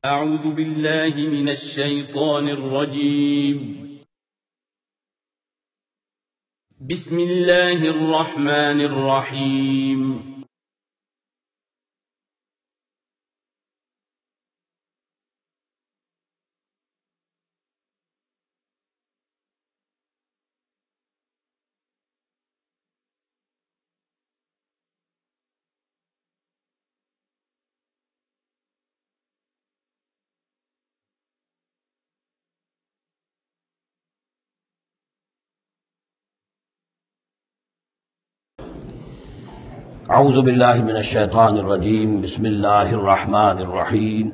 أعوذ بالله من الشيطان الرجيم. بسم الله الرحمن الرحيم. اعوذ باللہ من الشیطان الرجیم بسم اللہ الرحمن الرحیم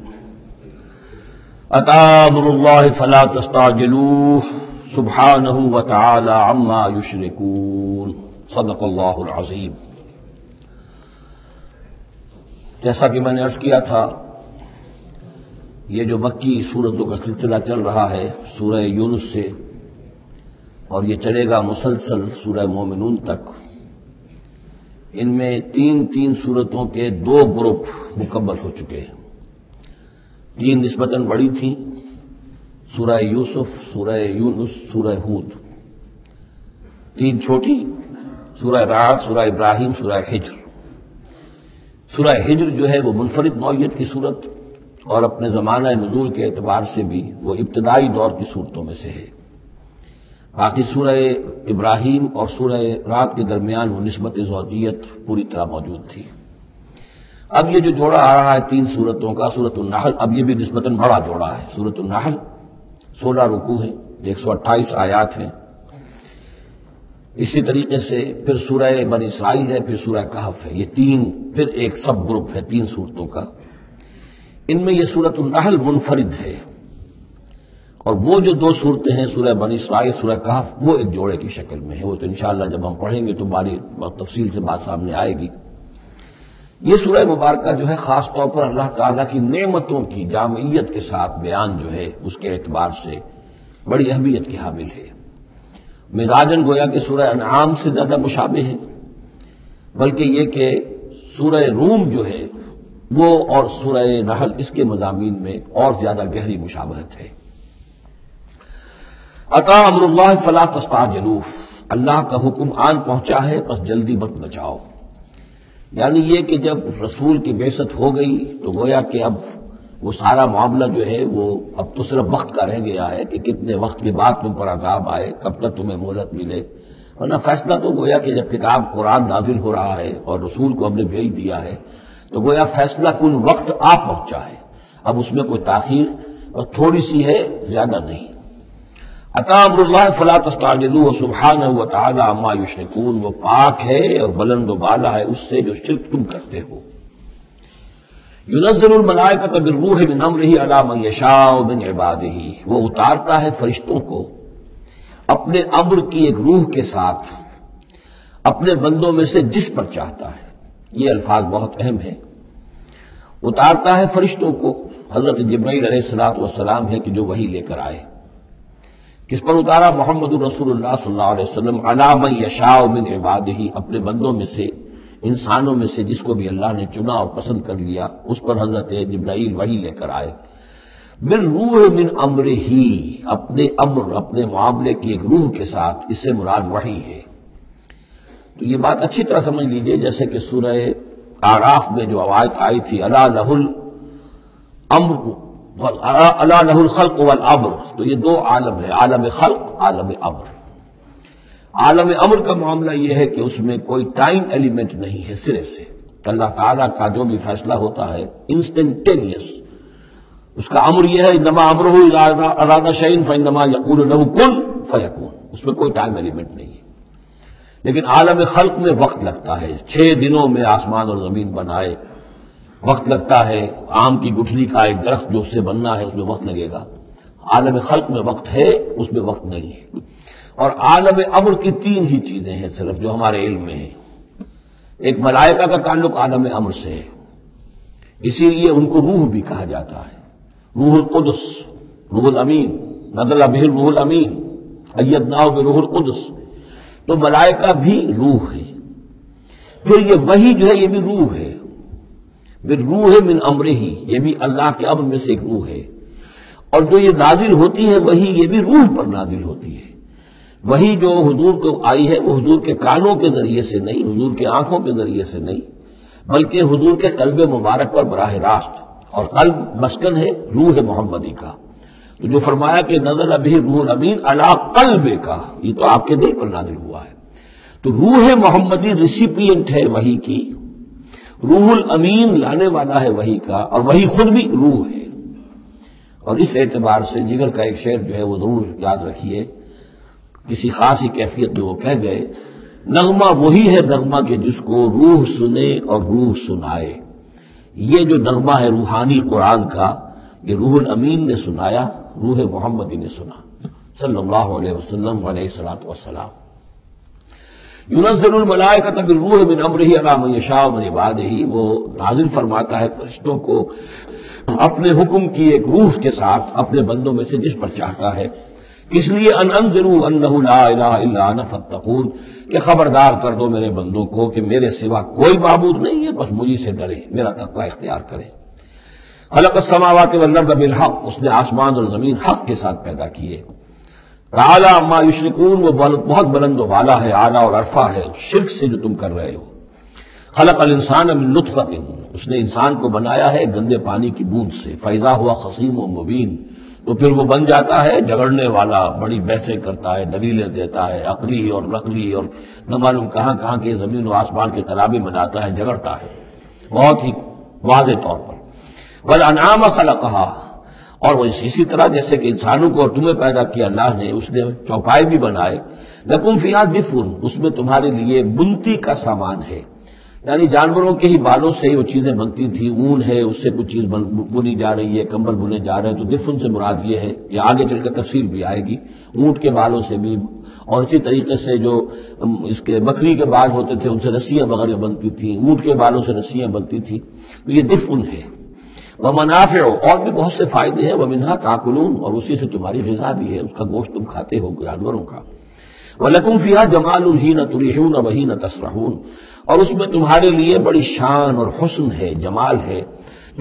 اتی امر اللہ فلا تستعجلوہ سبحانہ وتعالی عما یشرکون صدق اللہ العظیم۔ جیسا کہ میں نے عرض کیا تھا، یہ جو مکی سورتوں کا سلسلہ چل رہا ہے سورہ یونس سے، اور یہ چلے گا مسلسل سورہ مومنون تک، ان میں تین سورتوں کے 2 گروپ مکمل ہو چکے ہیں۔ 3 نسبتاً بڑی تھیں، سورہ یوسف، سورہ یونس، سورہ ہود۔ 3 چھوٹی، سورہ رعد، سورہ ابراہیم، سورہ ہجر۔ سورہ ہجر جو ہے وہ منفرد نوعیت کی صورت، اور اپنے زمانہ نزول کے اعتبار سے بھی وہ ابتدائی دور کی صورتوں میں سے ہے۔ باقی سورہ ابراہیم اور سورہ رعد کے درمیان وہ نسبت زوجیت پوری طرح موجود تھی۔ اب یہ جو جوڑا آ رہا ہے 3 سورتوں کا، سورۃ النحل، اب یہ بھی نسبتاً بڑا جوڑا ہے۔ سورۃ النحل 16 رکوع ہیں، 128 آیات ہیں۔ اسی طریقے سے پھر سورہ بنی اسرائیل ہے، پھر سورہ کہف ہے۔ یہ 3 پھر ایک سب گروپ ہے 3 سورتوں کا۔ ان میں یہ سورۃ النحل منفرد ہے، اور وہ جو 2 صورتیں ہیں سورہ بنی اسرائیل، سورہ کہف، وہ ایک جوڑے کی شکل میں ہے۔ وہ تو انشاءاللہ جب ہم پڑھیں گے تو باری تفصیل سے بات سامنے آئے گی۔ یہ سورہ مبارکہ جو ہے خاص طور پر اللہ تعالیٰ کی نعمتوں کی جامعیت کے ساتھ بیان جو ہے اس کے اعتبار سے بڑی اہمیت کی حامل ہے۔ مزاجاً گویا کہ سورہ انعام سے زیادہ مشابہ ہے، بلکہ یہ کہ سورہ روم جو ہے وہ اور سورہ نحل اس کے مضامین میں اور زیادہ گہری مشابہت ہے۔ اتی امر اللہ فلا تستعجلوہ، اللہ کا حکم آن پہنچا ہے بس جلدی مت بچاؤ۔ یعنی یہ کہ جب رسول کی بعثت ہو گئی تو گویا کہ اب وہ سارا معاملہ جو ہے وہ اب تو صرف وقت کا رہ گیا ہے کہ کتنے وقت کے بعد تم پر عذاب آئے، کب تک تمہیں مہلت ملے، ورنہ فیصلہ تو گویا کہ جب کتاب قرآن نازل ہو رہا ہے اور رسول کو ہم نے بھیج دیا ہے تو گویا فیصلہ کن وقت آ پہنچا ہے۔ اب اس میں کوئی تاخیر اور تھوڑی سی ہے، زیادہ نہیں۔ اتی امر اللہ فلا تستعجلوہ سبحانہ وتعالی عما یشرکون، وہ پاک ہے اور بلند و بالا ہے اس سے جو شرک تم کرتے ہو۔ ينزل الملائکۃ بالروح من امرہ علی من یشاء من عبادہ، وہ اتارتا ہے فرشتوں کو اپنے امر کی ایک روح کے ساتھ اپنے بندوں میں سے جس پر چاہتا ہے۔ یہ الفاظ بہت اہم ہیں۔ اتارتا ہے فرشتوں کو، حضرت جبرائیل علیہ السلام ہے کہ جو وحی لے کر آئے۔ کس پر اتارا؟ محمد رسول اللہ صلی اللہ علیہ وسلم علی من یشاء من عبادہ، اپنے بندوں میں سے، انسانوں میں سے جس کو بھی اللہ نے چنا اور پسند کر لیا اس پر حضرت جبرائیل وحی لے کر آئے۔ بالروح من امرہ، اپنے امر، اپنے معاملے کی ایک روح کے ساتھ، اس سے مراد وحی ہے۔ تو یہ بات اچھی طرح سمجھ لیجئے، جیسے کہ سورہ اعراف میں جو آیت آئی تھی الا لہ الامر الا لہ الخلق والامر، تو یہ 2 عالم ہے، عالم خلق، عالم امر۔ عالم امر کا معاملہ یہ ہے کہ اس میں کوئی ٹائم ایلیمنٹ نہیں ہے سرے سے۔ اللہ تعالیٰ کا جو بھی فیصلہ ہوتا ہے انسٹنٹینیس، اس کا امر یہ ہے انما امرہ اذا اراد شیئا فانما یقول له کن فیکون، اس میں کوئی ٹائم ایلیمنٹ نہیں ہے۔ لیکن عالم خلق میں وقت لگتا ہے، 6 دنوں میں آسمان اور زمین بنائے، وقت لگتا ہے۔ آم کی گٹھلی کا ایک درخت جو اس سے بننا ہے اس میں وقت لگے گا۔ عالم خلق میں وقت ہے، اس میں وقت نہیں ہے۔ اور عالم امر کی 3 ہی چیزیں ہیں صرف جو ہمارے علم میں ہیں۔ ایک ملائکہ کا تعلق عالم امر سے ہے، اسی لیے ان کو روح بھی کہا جاتا ہے، روح القدس، روح الامین، نزل بہ الروح الامین، ایدناہ بروح القدس۔ تو ملائکہ بھی روح ہے۔ پھر یہ وحی جو ہے یہ بھی روح ہے۔ بالروح من امرہ، یہ بھی اللہ کے امر میں سے ایک روح ہے، اور جو یہ نازل ہوتی ہے وہی یہ بھی روح پر نازل ہوتی ہے۔ وہی جو حضور کو آئی ہے وہ حضور کے کانوں کے ذریعے سے نہیں، حضور کے آنکھوں کے ذریعے سے نہیں، بلکہ حضور کے قلب مبارک پر براہ راست، اور قلب مسکن ہے روح محمدی کا۔ تو جو فرمایا کہ نزل بہ روح الامین علی قلب کا، یہ تو آپ کے دل پر نازل ہوا ہے۔ تو روح محمدی ریسیپینٹ ہے وحی کی، روح الامین لانے والا ہے وحی کا، اور وہی خود بھی روح ہے۔ اور اس اعتبار سے جگر کا ایک شعر جو ہے وہ ضرور یاد رکھیے، کسی خاصی کیفیت میں وہ کہہ گئے، نغمہ وہی ہے نغمہ کہ جس کو روح سنے اور روح سنائے۔ یہ جو نغمہ ہے روحانی قرآن کا، یہ روح الامین نے سنایا، روح محمدی نے سنا صلی اللہ علیہ وسلم علیہ الصلوۃ والسلام۔ ينزل الملائکۃ بالروح من امرہ علی من یشاء من عبادہ، وہ نازل فرماتا ہے فرشتوں کو اپنے حکم کی ایک روح کے ساتھ اپنے بندوں میں سے جس پر چاہتا ہے۔ کس لیے؟ ان انذروا انہ لا الہ الا انا فاتقون، کہ خبردار کر دو میرے بندوں کو کہ میرے سوا کوئی معبود نہیں ہے، بس مجھے سے ڈرے، میرا تقوی اختیار کرے۔ خلق السماوات والارض بالحق، اس نے آسمان اور زمین حق کے ساتھ پیدا کیے۔ تعالی عما یشرکون، وہ بہت بلند و بالا ہے، اعلیٰ اور عرفہ ہے شرک سے جو تم کر رہے ہو۔ خلق الانسان من نطفۃ، اس نے انسان کو بنایا ہے گندے پانی کی بوند سے، فاذا ہوا خصیم مبین، تو پھر وہ بن جاتا ہے جھگڑنے والا، بڑی بحثیں کرتا ہے، دلیلیں دیتا ہے، عقلی اور نقلی اور نہ معلوم کہاں کہاں کے زمین و آسمان کے تلابی بناتا ہے، جھگڑتا ہے بہت ہی واضح طور پر۔ والانعام خلقہا، اور وہ اسی طرح جیسے کہ انسانوں کو اور تمہیں پیدا کیا اللہ نے، اس نے چوپائے بھی بنائے، لکم فیہا دفء، اس میں تمہارے لیے بنتی کا سامان ہے، یعنی جانوروں کے ہی بالوں سے ہی وہ چیزیں بنتی تھی، اون ہے اس سے کچھ چیز بنی جا رہی ہے، کمبل بنے جا رہے ہیں، تو دفن سے مراد یہ ہے، یہ آگے چل کر تفصیل بھی آئے گی، اونٹ کے بالوں سے بھی، اور اسی طریقے سے جو اس کے بکری کے بال ہوتے تھے ان سے رسیاں وغیرہ بنتی تھیں، اونٹ کے بالوں سے رسیاں بنتی تھیں، تو یہ دفن ہے۔ ومنافع، اور بھی بہت سے فائدے ہیں، ومنھا تاکلون، اور اسی سے تمہاری غذا بھی ہے، اس کا گوشت تم کھاتے ہو جانوروں کا۔ وَلَكُمْ فِيهَا جَمَالٌ حِينَ تُرِيحُونَ وَحِينَ تَسْرَحُونَ، اور اس میں تمہارے لیے بڑی شان اور حسن ہے، جمال ہے،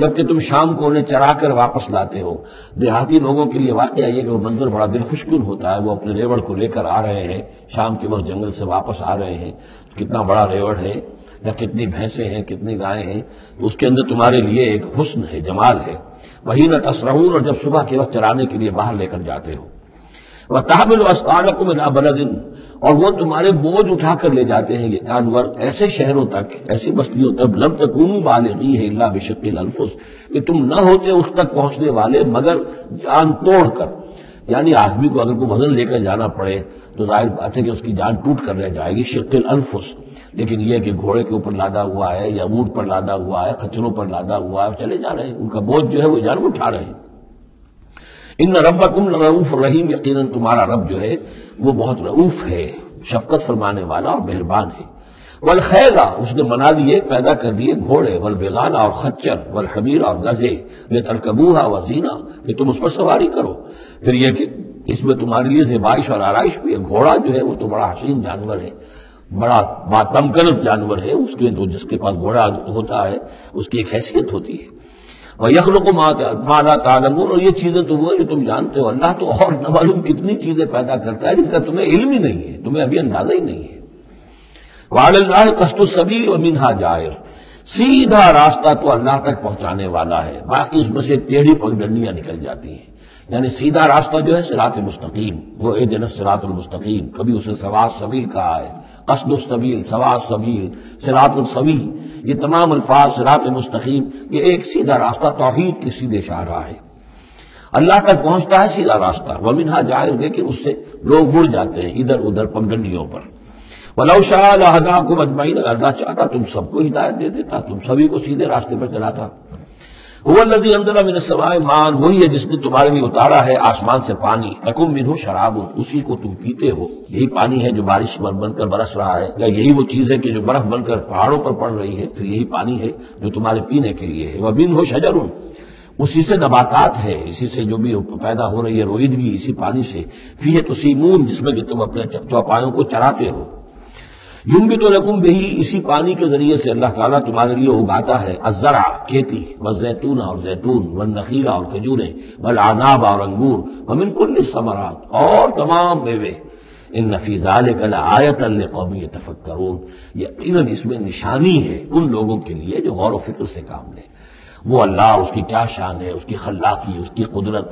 جبکہ تم شام کو انہیں چرا کر واپس لاتے ہو۔ دیہاتی لوگوں کے لیے واقعہ یہ کہ وہ منظر بڑا دل خوشکن ہوتا ہے، وہ اپنے ریوڑ کو لے کر آ رہے ہیں، شام کے وقت جنگل سے واپس آ رہے ہیں، کتنا بڑا ریوڑ ہے یا کتنی بھینسیں ہیں، کتنی گائیں ہیں، اس کے اندر تمہارے لیے ایک حسن ہے، جمال ہے۔ وحین تسرحون، اور جب صبح کے وقت چرانے کے لیے باہر لے کر جاتے ہو۔ وتحمل اثقالکم الی بلد، اور وہ تمہارے بوجھ اٹھا کر لے جاتے ہیں یہ جانور ایسے شہروں تک، ایسی بستیوں تک، لم تکونوا بالغیہ الا بشق الانفس، کہ تم نہ ہوتے اس تک پہنچنے والے مگر جان توڑ کر، یعنی آدمی کو اگر کوئی وزن لے کر جانا پڑے تو ظاہر بات ہے کہ اس کی جان ٹوٹ کر رہ جائے گی، شق الانفس، لیکن یہ کہ گھوڑے کے اوپر لادا ہوا ہے یا اونٹ پر لادا ہوا ہے، خچروں پر لادا ہوا ہے، چلے جا رہے ہیں، ان کا بوجھ جو ہے وہ جانور اٹھا رہے ہیں۔ ان ربکم لرؤوف رحیم، یقیناً تمہارا رب جو ہے وہ بہت رؤوف ہے، شفقت فرمانے والا اور مہربان ہے۔ والخیل، اس نے بنا دیے، پیدا کر دیے گھوڑے، والبغال، اور خچر، والحمیر، اور گدھے، لترکبوها وزینہ، کہ تم اس پر سواری کرو۔ پھر یہ کہ اس میں تمہارے لیے زیبائش اور آرائش بھی ہے۔ گھوڑا جو ہے وہ تو بڑا حسین جانور ہے، بڑا تمکنف جانور ہے، اس کے تو جس کے پاس گھوڑا ہوتا ہے اس کی ایک حیثیت ہوتی ہے۔ وَيَخْلُقُ مَا لَا تَعْلَمُونَ، اور یہ چیزیں تو وہ جو تم جانتے ہو، اللہ تو اور نہ معلوم کتنی چیزیں پیدا کرتا ہے جن کا تمہیں علم ہی نہیں ہے، تمہیں ابھی اندازہ ہی نہیں ہے۔ وَعَلَى اللَّهِ قَصْدُ السَّبِيلِ وَمِنْهَا جَائِرٌ، سیدھا راستہ تو اللہ تک پہنچانے والا ہے، باقی اس میں سے ٹیڑھی پگڈنڈیاں نکل جاتی ہیں، یعنی سیدھا راستہ جو ہے صراط مستقیم، وہ اهدنا الصراط المستقیم، کبھی اسے سواء السبیل کہا ہے، قصد السبیل، سواء السبیل، صراط السوی، یہ تمام الفاظ صراط مستقیم، یہ ایک سیدھا راستہ توحید کی سیدھے شاہراہ ہے، اللہ تک پہنچتا ہے سیدھا راستہ۔ ومنھا جائر، لیکن اس سے لوگ مڑ جاتے ہیں ادھر ادھر پگڈنڈیوں پر۔ وَلَوْ شَاءَ لَهَدَاكُمْ أَجْمَعِينَ، اللہ چاہتا تم سب کو ہدایت دے دیتا، تم سبھی کو سیدھے راستے پر چلاتا۔ هُوَ الَّذِي أَنزَلَ مِنَ السَّمَاءِ مَاءً، وہی ہے جس نے تمہارے لیے اتارا ہے آسمان سے پانی، لَكُم مِّنْهُ شَرَابٌ، اسی کو تم پیتے ہو، یہی پانی ہے جو بارش بن کر برس رہا ہے، یا یہی وہ چیز ہے کہ جو برف بن کر پہاڑوں پر پڑ رہی ہے، پھر یہی پانی ہے جو تمہارے پینے کے لیے ہے۔ وَمِنْهُ شَجَرٌ، اسی سے نباتات ہے، اسی سے جو بھی پیدا ہو رہی ہے روئید بھی اسی پانی سے، فیہ تسیمون، جس میں کہ تم اپنے چوپایوں کو چراتے ہو۔ ینبت لکم بہی، اسی پانی کے ذریعے سے اللہ تعالیٰ تمہارے لیے اگاتا ہے الزرع، کھیتی، والزیتون اور زیتون، والنخیل اور کھجوریں، والعناب اور انگور، ومن کل الثمرات اور تمام میوے، ان فی ذلک لآیۃ لقوم یتفکرون، یقیناً اس میں نشانی ہے ان لوگوں کے لیے جو غور و فکر سے کام لیں۔ وہ اللہ، اس کی کیا شان ہے، اس کی خلاقی، اس کی قدرت،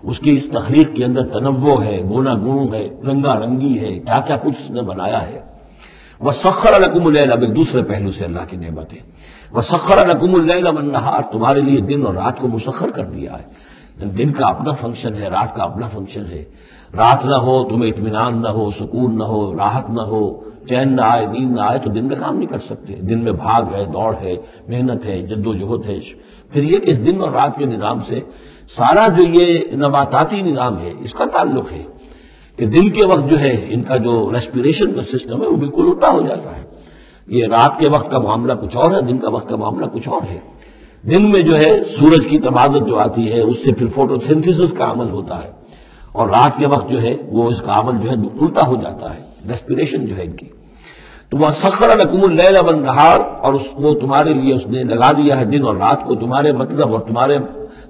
اس کی اس تخلیق کے اندر تنوع ہے، گونا گون ہے، رنگا رنگی ہے، کیا کیا کچھ اس نے بنایا ہے۔ وَسَخَّرَ لَكُمُ اللَّيْلَ، اب ایک دوسرے پہلو سے اللہ کی نعمتیں، وَسَخَّرَ لَكُمُ اللَّيْلَ وَالنَّهَارَ، تمہارے لیے دن اور رات کو مسخر کر دیا ہے۔ دن کا اپنا فنکشن ہے، رات کا اپنا فنکشن ہے۔ رات نہ ہو تمہیں اطمینان نہ ہو، سکون نہ ہو، راحت نہ ہو، چین نہ آئے، نیند نہ آئے، تو دن میں کام نہیں کر سکتے۔ دن میں بھاگ ہے، دوڑ ہے، محنت ہے، جد و جہد ہے۔ پھر یہ کہ اس دن اور رات کے نظام سے سارا جو یہ نباتاتی نظام ہے اس کا تعلق ہے کہ دن کے وقت جو ہے ان کا جو ریسپیریشن کا سسٹم ہے وہ بالکل الٹا ہو جاتا ہے۔ یہ رات کے وقت کا معاملہ کچھ اور ہے، دن کا وقت کا معاملہ کچھ اور ہے۔ دن میں جو ہے سورج کی تبادل جو آتی ہے اس سے پھر فوٹو سنتھسس کا عمل ہوتا ہے، اور رات کے وقت جو ہے وہ اس کا عمل جو ہے الٹا ہو جاتا ہے، ریسپیریشن جو ہے ان کی۔ تو وَسَخَّرَ لَكُمُ اللَّيْلَ وَالنَّهَارَ، اور وہ تمہارے لیے اس نے لگا دیا ہے دن اور رات کو تمہارے مطلب اور تمہارے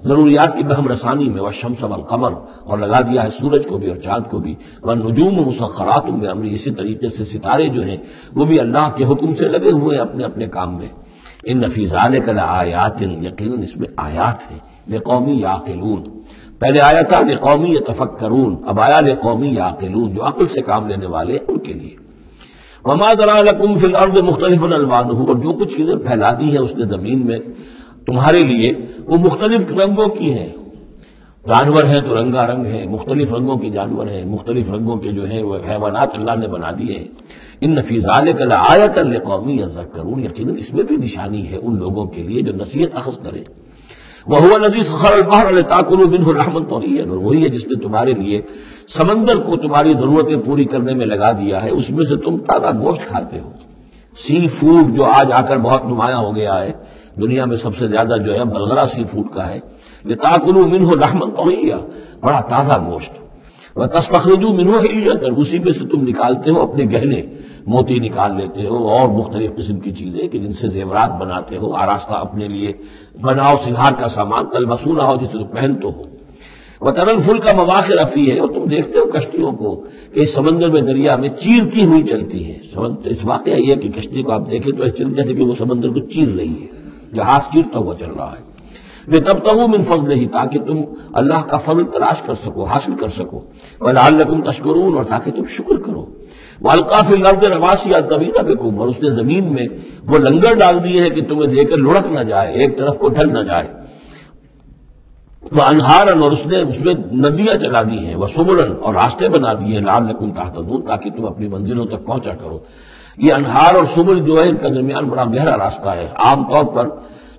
ضروریات کی بہم رسانی میں، وَالشَّمْسَ وَالْقَمَرَ، اور لگا دیا ہے سورج کو بھی اور چاند کو بھی، وَالنُّجُومُ مُسَخَّرَاتٌ بِأَمْرِهِ، اسی طریقے سے ستارے جو ہیں وہ بھی اللہ کے حکم سے لگے ہوئے ہیں اپنے اپنے کام میں۔ ان فی ذلک لآیات، یقیناً اس میں آیات ہیں، لقوم یعقلون۔ پہلے آیا تھا لقوم یتفکرون، اب آیا لقوم یعقلون، جو عقل سے کام لینے والے ہیں ان کے لیے۔ وما ذرأ لكم في الارض مختلف الوانه، اور جو کچھ چیزیں پھیلا دی ہیں اس نے زمین میں تمہارے لیے وہ مختلف رنگوں کی ہیں۔ جانور ہیں تو رنگا رنگ ہیں، مختلف رنگوں کے جانور ہیں، مختلف رنگوں کے جو ہیں وہ حیوانات اللہ نے بنا دیے ہیں۔ ان فی ذلک لآیۃ لقوم یذکرون، یقیناً اس میں بھی نشانی ہے ان لوگوں کے لیے جو نصیحت اخذ کریں۔ وَهُوَ الَّذِي سَخَّرَ الْبَحْرَ لِتَأْكُلُوا مِنْهُ لَحْمًا طَرِيًّا، اور وہی ہے جس نے تمہارے لیے سمندر کو تمہاری ضرورتیں پوری کرنے میں لگا دیا ہے، اس میں سے تم تازہ گوشت کھاتے ہو۔ سی فوڈ جو آج آ کر بہت نمایاں ہو گیا ہے، دنیا میں سب سے زیادہ جو ہے بلغرا سی فوڈ کا ہے۔ لِتَأْكُلُوا مِنْهُ لَحْمًا طَرِيًّا، بڑا تازہ گوشت۔ وَتَسْتَخْرِجُوا مِنْهُ حِلْيَةً، اسی میں سے تم نکالتے ہو اپنے گہنے، موتی نکال لیتے ہو اور مختلف قسم کی چیزیں کہ جن سے زیورات بناتے ہو، آراستہ اپنے لیے بناؤ، سنگھار کا سامان، تلبسونہ ہو جسے پہن تو ہو۔ وَتَرَى الْفُلْكَ مَوَاخِرَ فِيهِ، اور تم دیکھتے ہو کشتیوں کو کہ اس سمندر میں دریا میں چیرتی ہوئی چلتی ہے۔ اس واقعہ یہ ہے کہ کشتی کو آپ دیکھیں تو ایسے جیسے کہ وہ سمندر کو چیر رہی ہے، جہاز چیرتا ہوا چل رہا ہے۔ لِتَبْتَغُوا مِنْ فَضْلِهِ، تاکہ تم اللہ کا فضل تلاش کر سکو، حاصل کر سکو، وَلَعَلَّكُمْ تَشْكُرُونَ، اور تاکہ تم شکر کرو۔ وَأَلْقَىٰ فِي الْأَرْضِ رَوَاسِيَ أَن تَمِيدَ بِكُمْ، اور اس نے زمین میں وہ لنگر ڈال دیے ہیں کہ تمہیں دے کر لڑک نہ جائے، ایک طرف کو ڈھل نہ جائے۔ وَأَنْهَارًا، اور اس میں ندیاں چلا دی ہیں، وَسُبُلًا، اور راستے بنا دیے ہیں، لَعَلَّكُمْ تَهْتَدُونَ، تاکہ تم اپنی منزلوں تک پہنچا کرو۔ یہ انہار اور سبل جو ہے ان کا درمیان بڑا گہرا راستہ ہے۔ عام طور پر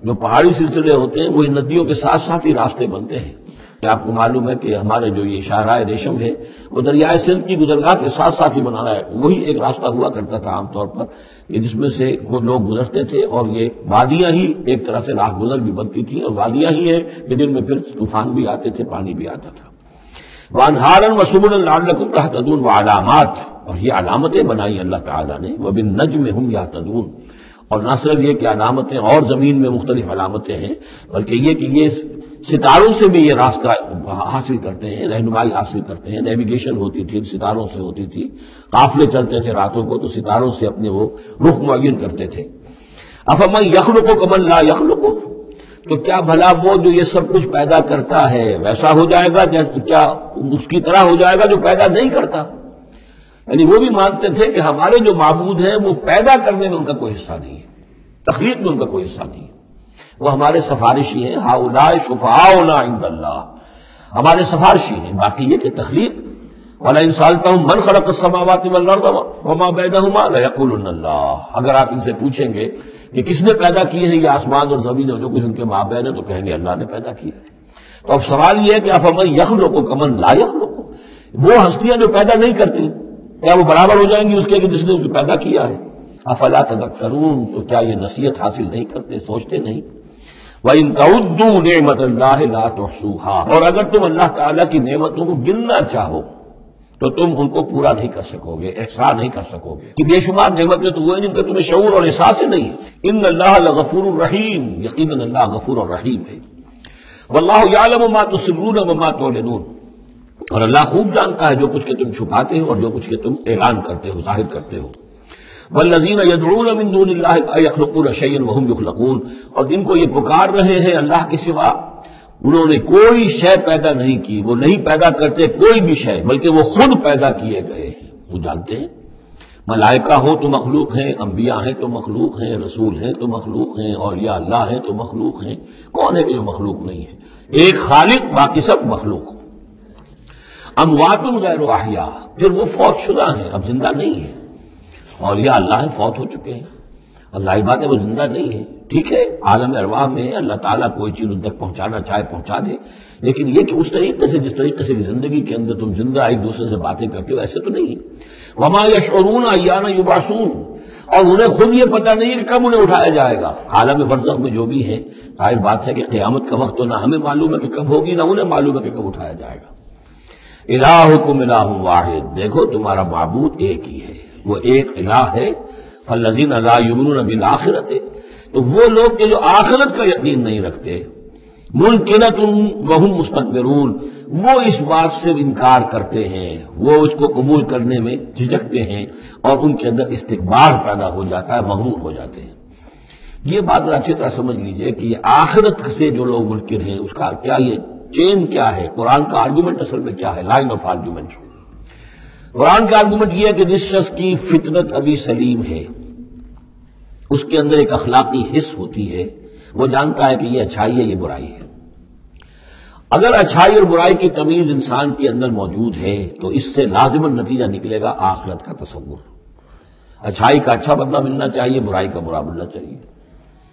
جو پہاڑی سلسلے ہوتے ہیں وہ ان ندیوں کے ساتھ ساتھ ہی راستے بنتے ہیں۔ آپ کو معلوم ہے کہ ہمارے جو یہ شاہراہ ریشم ہے وہ دریائے سندھ کی گزرگاہ کے ساتھ ساتھ ہی بنانا ہے، وہی ایک راستہ ہوا کرتا تھا عام طور پر کہ جس میں سے لوگ گزرتے تھے، اور یہ وادیاں ہی ایک طرح سے راہ گزر بھی بنتی تھی، اور وادیاں ہی ہیں کہ جن میں پھر طوفان بھی آتے تھے، پانی بھی آتا تھا۔ وَأَنْهَارًا وَسُبُلًا لَعَلَّكُمْ تَهْتَدُونَ، وَعَلَامَاتٍ، اور یہ علامتیں بنائی اللہ تعالیٰ نے، وَبِالنَّجْمِ هُمْ يَهْتَدُونَ، اور نہ صرف یہ کہ علامتیں اور زمین میں مختلف علامتیں ہیں، بلکہ یہ کہ یہ ستاروں سے بھی یہ راستہ حاصل کرتے ہیں، رہنمائی حاصل کرتے ہیں۔ نیویگیشن ہوتی تھی ستاروں سے ہوتی تھی، قافلے چلتے تھے راتوں کو تو ستاروں سے اپنے وہ رخ معین کرتے تھے۔ افمن یخلق کمن لا یخلق، تو کیا بھلا وہ جو یہ سب کچھ پیدا کرتا ہے ویسا ہو جائے گا، کیا اس کی طرح ہو جائے گا جو پیدا نہیں کرتا؟ یعنی وہ بھی مانتے تھے کہ ہمارے جو معبود ہیں وہ پیدا کرنے میں ان کا کوئی حصہ نہیں ہے، تخلیق میں ان کا کوئی حصہ نہیں ہے، وہ ہمارے سفارشی ہیں، ہؤلاء شفعاؤنا عند اللہ، ہمارے سفارشی ہیں۔ باقی یہ کہ تخلیق، وَلَئِن سَأَلْتَهُم مَّنْ خَلَقَ السَّمَاوَاتِ وَالْأَرْضَ وَمَا بَيْنَهُمَا لَيَقُولُنَّ اللَّهُ، اگر آپ ان سے پوچھیں گے کہ کس نے پیدا کیے ہیں یہ آسمان اور زمین اور جو کچھ ان کے مابین ہے، تو کہیں گے اللہ نے پیدا کیا۔ تو اب سوال یہ ہے کہ افمن یخلق کمن لا یخلق، وہ ہستیاں جو پیدا نہیں کرتی کیا وہ برابر ہو جائیں گی اس کے کہ جس نے اسے پیدا کیا ہے؟ افلا تذکرون، تو کیا یہ نصیحت حاصل نہیں کرتے، سوچتے نہیں؟ وَإِن تَعُدُّوا نِعْمَتَ اللَّهِ لَا تُحْصُوهَا، اور اگر تم اللہ تعالیٰ کی نعمتوں کو گننا چاہو تو تم ان کو پورا نہیں کر سکو گے، احسان نہیں کر سکو گے کہ بے شمار نعمتیں تو وہ ہیں جن کا تمہیں شعور اور احساس ہی نہیں ہے۔ ان اللہ لغفور الرحیم، یقیناً اللہ غفور اور رحیم ہے۔ واللہ یعلم ما تسرون وما تعلنون، اور اللہ خوب جانتا ہے جو کچھ کہ تم چھپاتے ہو اور جو کچھ کہ تم اعلان کرتے ہو، ظاہر کرتے ہو۔ والذین یدعون من دون اللہ لا یخلقون شیئا وهم یخلقون، اور جن کو یہ پکار رہے ہیں اللہ کے سوا، انہوں نے کوئی شے پیدا نہیں کی، وہ نہیں پیدا کرتے کوئی بھی شے، بلکہ وہ خود پیدا کیے گئے ہیں۔ وہ جانتے ہیں ملائکہ ہوں تو مخلوق ہیں، انبیاء ہیں تو مخلوق ہیں، رسول ہیں تو مخلوق ہیں، اولیاء اللہ ہیں تو مخلوق ہیں۔ کون ہے کہ جو مخلوق نہیں ہے؟ ایک خالق، باقی سب مخلوق۔ اموات غیر احیاء، پھر وہ فوت شدہ ہیں، اب زندہ نہیں ہے۔ اولیاء اللہ ہیں، فوت ہو چکے ہیں، اللہ کی بات ہے وہ زندہ نہیں ہے۔ ٹھیک ہے عالم ارواح میں ہے، اللہ تعالیٰ کوئی چیز ان تک پہنچانا چاہے پہنچا دے، لیکن یہ کہ اس طریقے سے جس طریقے سے زندگی کے اندر تم زندہ ایک دوسرے سے باتیں کرتے ہو ایسے تو نہیں ہے۔ وما یشعرون ایان یبعثون، اور انہیں خود یہ پتہ نہیں ہے کہ کب انہیں اٹھایا جائے گا۔ عالم برزخ میں جو بھی ہے، ظاہر بات ہے کہ قیامت کا وقت تو نہ ہمیں معلوم ہے کہ کب ہوگی، نہ انہیں معلوم ہے کہ کب اٹھایا جائے گا۔ الہکم الہ واحد، دیکھو تمہارا معبود ایک ہی ہے، وہ ایک الہ ہے۔ فالذین لا یؤمنون بالآخرۃ، تو وہ لوگ کہ جو آخرت کا یقین نہیں رکھتے، منکرۃ وہم مستکبرون، وہ اس بات سے انکار کرتے ہیں، وہ اس کو قبول کرنے میں جھجکتے ہیں اور ان کے اندر استکبار پیدا ہو جاتا ہے، مغرور ہو جاتے ہیں۔ یہ بات اچھی طرح سمجھ لیجئے کہ یہ آخرت سے جو لوگ منکر ہیں اس کا کیا یہ چین کیا ہے، قرآن کا آرگومنٹ اصل میں کیا ہے، لائن آف آرگومنٹ۔ قرآن کا آرگومنٹ یہ ہے کہ جس شخص کی فطرت ابھی سلیم ہے، اس کے اندر ایک اخلاقی حس ہوتی ہے، وہ جانتا ہے کہ یہ اچھائی ہے یہ برائی ہے۔ اگر اچھائی اور برائی کی تمیز انسان کے اندر موجود ہے تو اس سے لازماً نتیجہ نکلے گا آخرت کا تصور۔ اچھائی کا اچھا بدلہ ملنا چاہیے، برائی کا برا ملنا چاہیے۔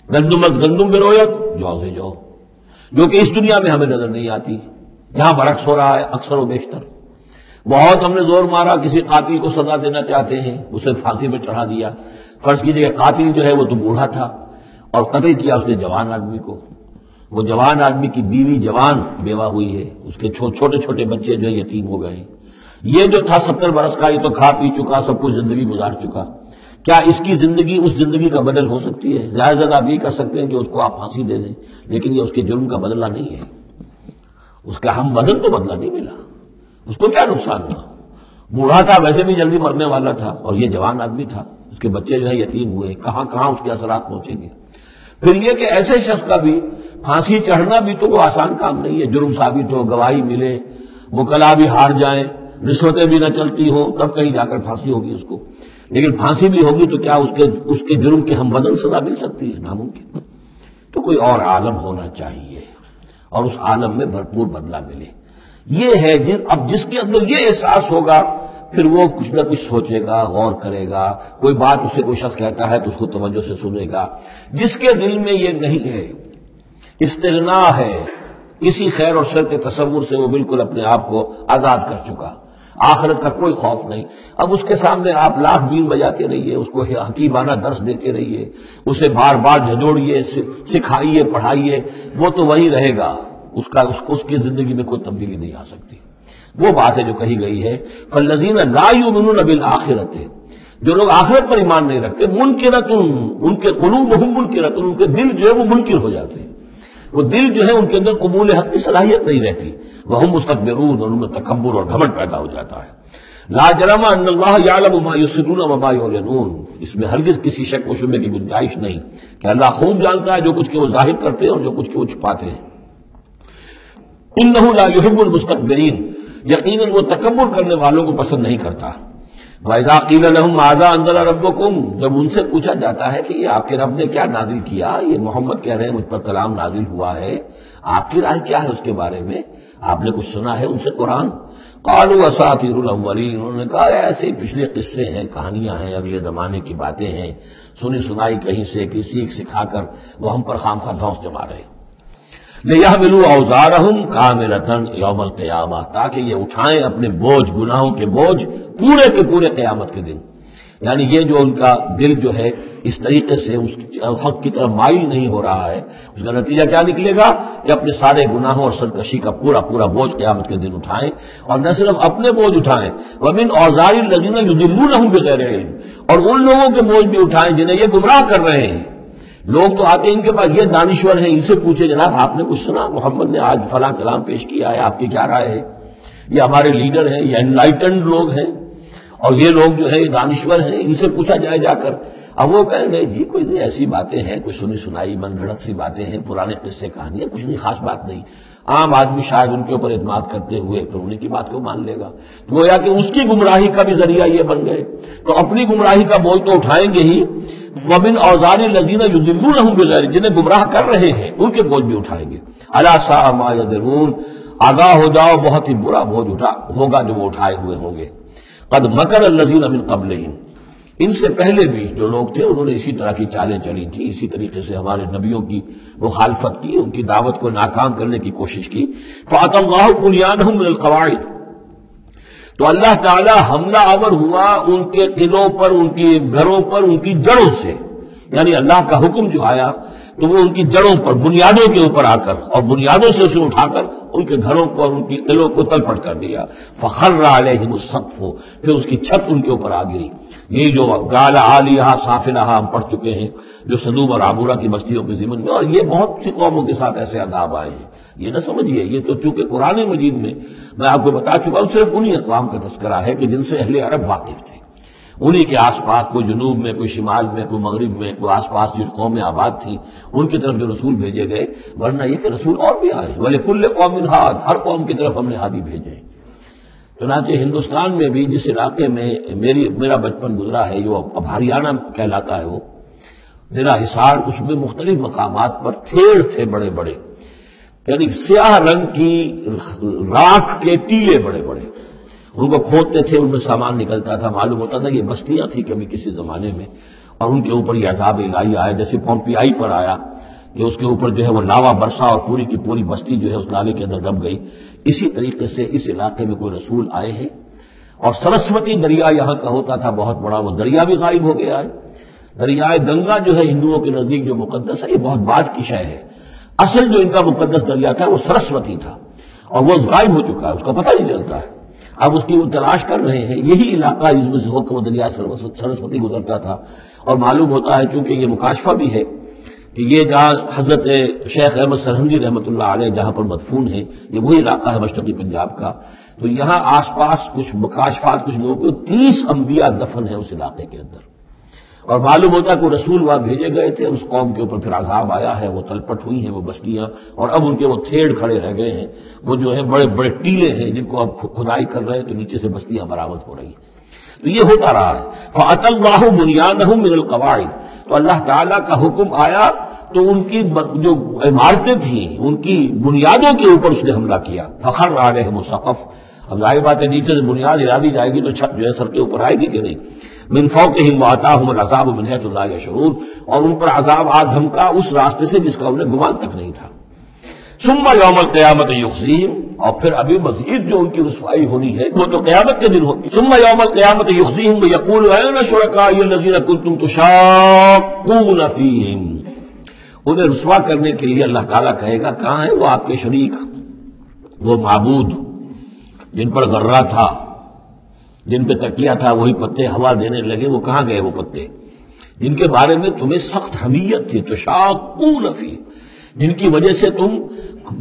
گندم از گندم برویت، جو سے جو، جو کہ اس دنیا میں ہمیں نظر نہیں آتی، یہاں برعکس ہو رہا ہے اکثر و بیشتر۔ بہت ہم نے زور مارا، کسی قاتل کو سزا دینا چاہتے ہیں، اسے پھانسی پہ چڑھا دیا۔ فرض کیجیے کہ قاتل جو ہے وہ تو بوڑھا تھا اور قتل کیا اس نے جوان آدمی کو، وہ جوان آدمی کی بیوی جوان بیوہ ہوئی ہے، اس کے چھوٹے چھوٹے بچے جو ہے یتیم ہو گئے ہیں۔ یہ جو تھا 70 برس کا، یہ تو کھا پی چکا، سب کچھ زندگی گزار چکا، کیا اس کی زندگی اس زندگی کا بدل ہو سکتی ہے؟ زیادہ زیادہ آپ یہ کر سکتے ہیں کہ اس کو آپ پھانسی دے دیں، لیکن یہ اس کے جرم کا بدلہ نہیں ہے، اس کا ہم بدل تو بدلہ نہیں ملا، اس کو کیا نقصان ہوا؟ بوڑھا تھا، ویسے بھی جلدی مرنے والا تھا، اور یہ جوان آدمی تھا، اس کے بچے جو ہے یتیم ہوئے، کہاں کہاں اس کے اثرات پہنچیں گے۔ پھر یہ کہ ایسے شخص کا بھی پھانسی چڑھنا بھی تو کوئی آسان کام نہیں ہے، جرم ثابت ہو، گواہی ملے، وکلا بھی ہار جائیں، رشوتیں بھی نہ چلتی ہوں، تب کہیں جا کر پھانسی ہوگی اس کو۔ لیکن پھانسی بھی ہوگی تو کیا اس کے جرم کی ہم بدل سزا مل سکتی ہے؟ ناممکن۔ تو کوئی اور عالم ہونا چاہیے اور اس عالم میں بھرپور بدلہ ملے۔ یہ ہے اب جس کے اندر یہ احساس ہوگا پھر وہ کچھ نہ کچھ سوچے گا، غور کرے گا، کوئی بات اسے کوئی شخص کہتا ہے تو اس کو توجہ سے سنے گا۔ جس کے دل میں یہ نہیں ہے، استغنا ہے، کسی خیر اور شر کے تصور سے وہ بالکل اپنے آپ کو آزاد کر چکا، آخرت کا کوئی خوف نہیں۔ اب اس کے سامنے آپ لاکھ بیل بجاتے رہیے، اس کو حکیمانہ درس دیتے رہیے، اسے بار بار جھجوڑیے، سکھائیے، پڑھائیے، وہ تو وہی رہے گا، اس کی زندگی میں کوئی تبدیلی نہیں آ سکتی۔ وہ بات ہے جو کہی گئی ہے فالذین لا یؤمنون بالآخرۃ، جو لوگ آخرت پر ایمان نہیں رکھتے، منکرۃ، ان کے قلوبہم منکرۃ، ان کے دل جو ہے وہ منکر ہو جاتے ہیں، وہ دل جو ہے ان کے اندر قبول حق کی صلاحیت نہیں رہتی، وہم مستکبرون، اور ان میں تکبر اور گھمنڈ پیدا ہو جاتا ہے۔ لا جرم ان اللہ یعلم ما یسرون وما یعلنون، اس میں ہرگز کسی شک و شبہ کی گنجائش نہیں کہ اللہ خوب جانتا ہے جو کچھ کہ وہ ظاہر کرتے ہیں اور جو کچھ کہ وہ چھپاتے ہیں۔ انہ لا یحب المستکبرین، یقیناً وہ تکبر کرنے والوں کو پسند نہیں کرتا۔ وَإِذَا قِيلَ لَهُمْ مَاذَا أَنزَلَ رَبُّكُمْ، جب ان سے پوچھا جاتا ہے کہ یہ آپ کے رب نے کیا نازل کیا، یہ محمد کہہ رہے ہیں مجھ پر کلام نازل ہوا ہے، آپ کی رائے کیا ہے اس کے بارے میں، آپ نے کچھ سنا ہے ان سے قرآن؟ قالوا اساطیر الاولین، انہوں نے کہا ایسے پچھلے قصے ہیں، کہانیاں ہیں، اگلے زمانے کی باتیں ہیں، سنی سنائی کہیں سے کسی سکھا کر وہ ہم پر خامخواہ دھونس جما رہے ہیں۔ لِيَحْمِلُوا أَوْزَارَهُمْ كَامِلَةً يَوْمَ الْقِيَامَةِ، تاکہ یہ اٹھائیں اپنے بوجھ، گناہوں کے بوجھ پورے کے پورے قیامت کے دن۔ یعنی یہ جو ان کا دل جو ہے اس طریقے سے اس حق کی طرف مائل نہیں ہو رہا ہے، اس کا نتیجہ کیا نکلے گا کہ اپنے سارے گناہوں اور سرکشی کا پورا پورا بوجھ قیامت کے دن اٹھائیں، اور نہ صرف اپنے بوجھ اٹھائیں، وَمِنْ أَوْزَارِ الَّذِينَ يُضِلُّونَهُم بِغَيْرِ عِلْمٍ، اور ان لوگوں کے بوجھ بھی اٹھائیں جنہیں یہ گمراہ کر رہے ہیں۔ لوگ تو آتے ہیں ان کے پاس، یہ دانشور ہیں، ان سے پوچھے جناب آپ نے کچھ سنا، محمد نے آج فلاں کلام پیش کیا ہے، آپ کی کیا رائے ہے؟ یہ ہمارے لیڈر ہیں، یہ انلائٹنڈ لوگ ہیں، اور یہ لوگ جو ہے یہ دانشور ہیں، ان سے پوچھا جائے جا کر۔ اب وہ کہیں گے جی کوئی نہیں، ایسی باتیں ہیں، کوئی سنی سنائی من گھڑت سی باتیں ہیں، پرانے قصے کہانیاں، کچھ نہیں، خاص بات نہیں۔ عام آدمی شاید ان کے اوپر اعتماد کرتے ہوئے پھر انہیں کی بات کو مان لے گا، گویا کہ اس کی گمراہی کا بھی ذریعہ یہ بن گئے، تو اپنی گمراہی کا بوجھ تو اٹھائیں گے ہی، وَمِنْ أَوْزَارِ الَّذِينَ يُضِلُّونَهُم بِغَيْرِ، جنہیں گمراہ کر رہے ہیں ان کے بوجھ بھی اٹھائیں گے۔ أَلَا سَاءَ مَا يَزِرُونَ، آگاہ ہو جاؤ، بہت ہی برا بوجھ ہوگا جو وہ اٹھائے ہوئے ہوں گے۔ قَدْ مَكَرَ الَّذِينَ مِنْ قَبْلِهِمْ، ان سے پہلے بھی جو لوگ تھے انہوں نے اسی طرح کی چالیں چلی تھی، اسی طریقے سے ہمارے نبیوں کی مخالفت کی، ان کی دعوت کو ناکام کرنے کی کوشش کی۔ فَأَتَى اللَّهُ بُنْيَانَهُم مِنَ الْقَوَاعِدِ، تو اللہ تعالی حملہ آور ہوا ان کے قلعوں پر، ان کے گھروں پر، ان کی جڑوں سے، یعنی اللہ کا حکم جو آیا تو وہ ان کی جڑوں پر، بنیادوں کے اوپر آ کر، اور بنیادوں سے اسے اٹھا کر ان کے گھروں کو اور ان کی قلعوں کو تلپٹ کر دیا۔ فَخَرَّ عَلَيْهِمُ السَّقْفُ، پھر اس کی چھت ان کے اوپر آ گری۔ یہ جو قَالَ عَالِيَهَا سَافِلَهَا ہم پڑھ چکے ہیں، جو سدوم اور عامورہ کی بستیوں کے ضمن میں، اور یہ بہت سی قوموں کے ساتھ ایسے عذاب آئے ہیں، یہ نہ سمجھیے، یہ تو چونکہ قرآن مجید میں میں آپ کو بتا چکا ہوں صرف انہی اقوام کا تذکرہ ہے کہ جن سے اہل عرب واقف تھے، انہی کے آس پاس، کوئی جنوب میں، کوئی شمال میں، کوئی مغرب میں، کوئی آس پاس جو قومیں آباد تھیں ان کی طرف جو رسول بھیجے گئے، ورنہ یہ کہ رسول اور بھی آئے، وَلِكُلِّ قَوْمٍ هَادٍ، ہر قوم کی طرف ہم نے ہادی بھیجے۔ چنانچہ ہندوستان میں بھی جس علاقے میں میرا بچپن گزرا ہے، جو اب ہریانہ کہلاتا ہے، وہ ضلع حصار، اس میں مختلف مقامات پر تھیڑ تھے بڑے بڑے، یعنی سیاہ رنگ کی راکھ کے ٹیلے بڑے بڑے، ان کو کھودتے تھے، ان میں سامان نکلتا تھا، معلوم ہوتا تھا یہ بستیاں تھیں کبھی کسی زمانے میں، اور ان کے اوپر یہ عذاب الہی آیا، جیسے پومپیائی پر آیا کہ اس کے اوپر جو ہے وہ لاوا برسا اور پوری کی پوری بستی جو ہے اس نالے کے اندر دب گئی۔ اسی طریقے سے اس علاقے میں کوئی رسول آئے ہیں، اور سرسوتی دریا یہاں کا ہوتا تھا بہت بڑا، وہ دریا بھی غائب ہو گیا ہے۔ دریائے گنگا جو ہے ہندوؤں کے نزدیک جو مقدس ہے، یہ بہت بعد کی شے ہے، اصل جو ان کا مقدس دریا تھا وہ سرسوتی تھا، اور وہ غائب ہو چکا ہے، اس کا پتہ نہیں چلتا ہے، اب اس کی وہ تلاش کر رہے ہیں۔ یہی علاقہ جس میں سے ہو کر وہ دریا سرسوتی گزرتا تھا، اور معلوم ہوتا ہے چونکہ یہ مکاشفہ بھی ہے کہ یہ جہاں حضرت شیخ احمد سرہندی رحمۃ اللہ علیہ جہاں پر مدفون ہیں، یہ وہی علاقہ ہے مشرقی پنجاب کا، تو یہاں آس پاس کچھ مکاشفات، کچھ لوگوں کو 30 انبیاء دفن ہیں اس علاقے کے اندر، اور معلوم ہوتا ہے کہ رسول وہاں بھیجے گئے تھے، اس قوم کے اوپر پھر عذاب آیا ہے، وہ تلپٹ ہوئی ہیں وہ بستیاں، اور اب ان کے وہ تھیڑ کھڑے رہ گئے ہیں، وہ جو ہے بڑے بڑے ٹیلے ہیں جن کو اب کھدائی کر رہے ہیں تو نیچے سے بستیاں برآمد ہو رہی ہیں، تو یہ ہوتا رہا ہے۔ فَأَتَى اللَّهُ بُنْيَانَهُم مِنَ الْقَوَاعِدِ، تو اللہ تعالیٰ کا حکم آیا تو ان کی جو عمارتیں تھیں ان کی بنیادوں کے اوپر اس نے حملہ کیا۔ فَخَرَّ عَلَيْهِمُ السَّقْفُ، اب ظاہر بات ہے نیچے سے بنیاد ہلا دی جائے گی تو چھت جو ہے سر کے اوپر آئے گی کہ نہیں۔ من فوقہم وآتاہم العذاب من حیث لا یشعرون، اور ان پر عذاب آ دھمکا اس راستے سے جس کا انہیں گمان تک نہیں تھا۔ ثم یوم القیامت یخزیہم، اور پھر ابھی مزید جو ان کی رسوائی ہونی ہے وہ تو قیامت کے دن ہوگی۔ ثم یوم القیامت یخزیہم ویقول این شرکائی الذین کنتم تشاقون فیہم، انہیں رسوا کرنے کے لیے اللہ تعالیٰ کہے گا کہاں ہے وہ آپ کے شریک، وہ معبود جن پر غرہ تھا، جن پہ تکیہ تھا، وہی پتے ہوا دینے لگے، وہ کہاں گئے وہ پتے جن کے بارے میں تمہیں سخت حمیت تھی، تشاقون فیہ، جن کی وجہ سے تم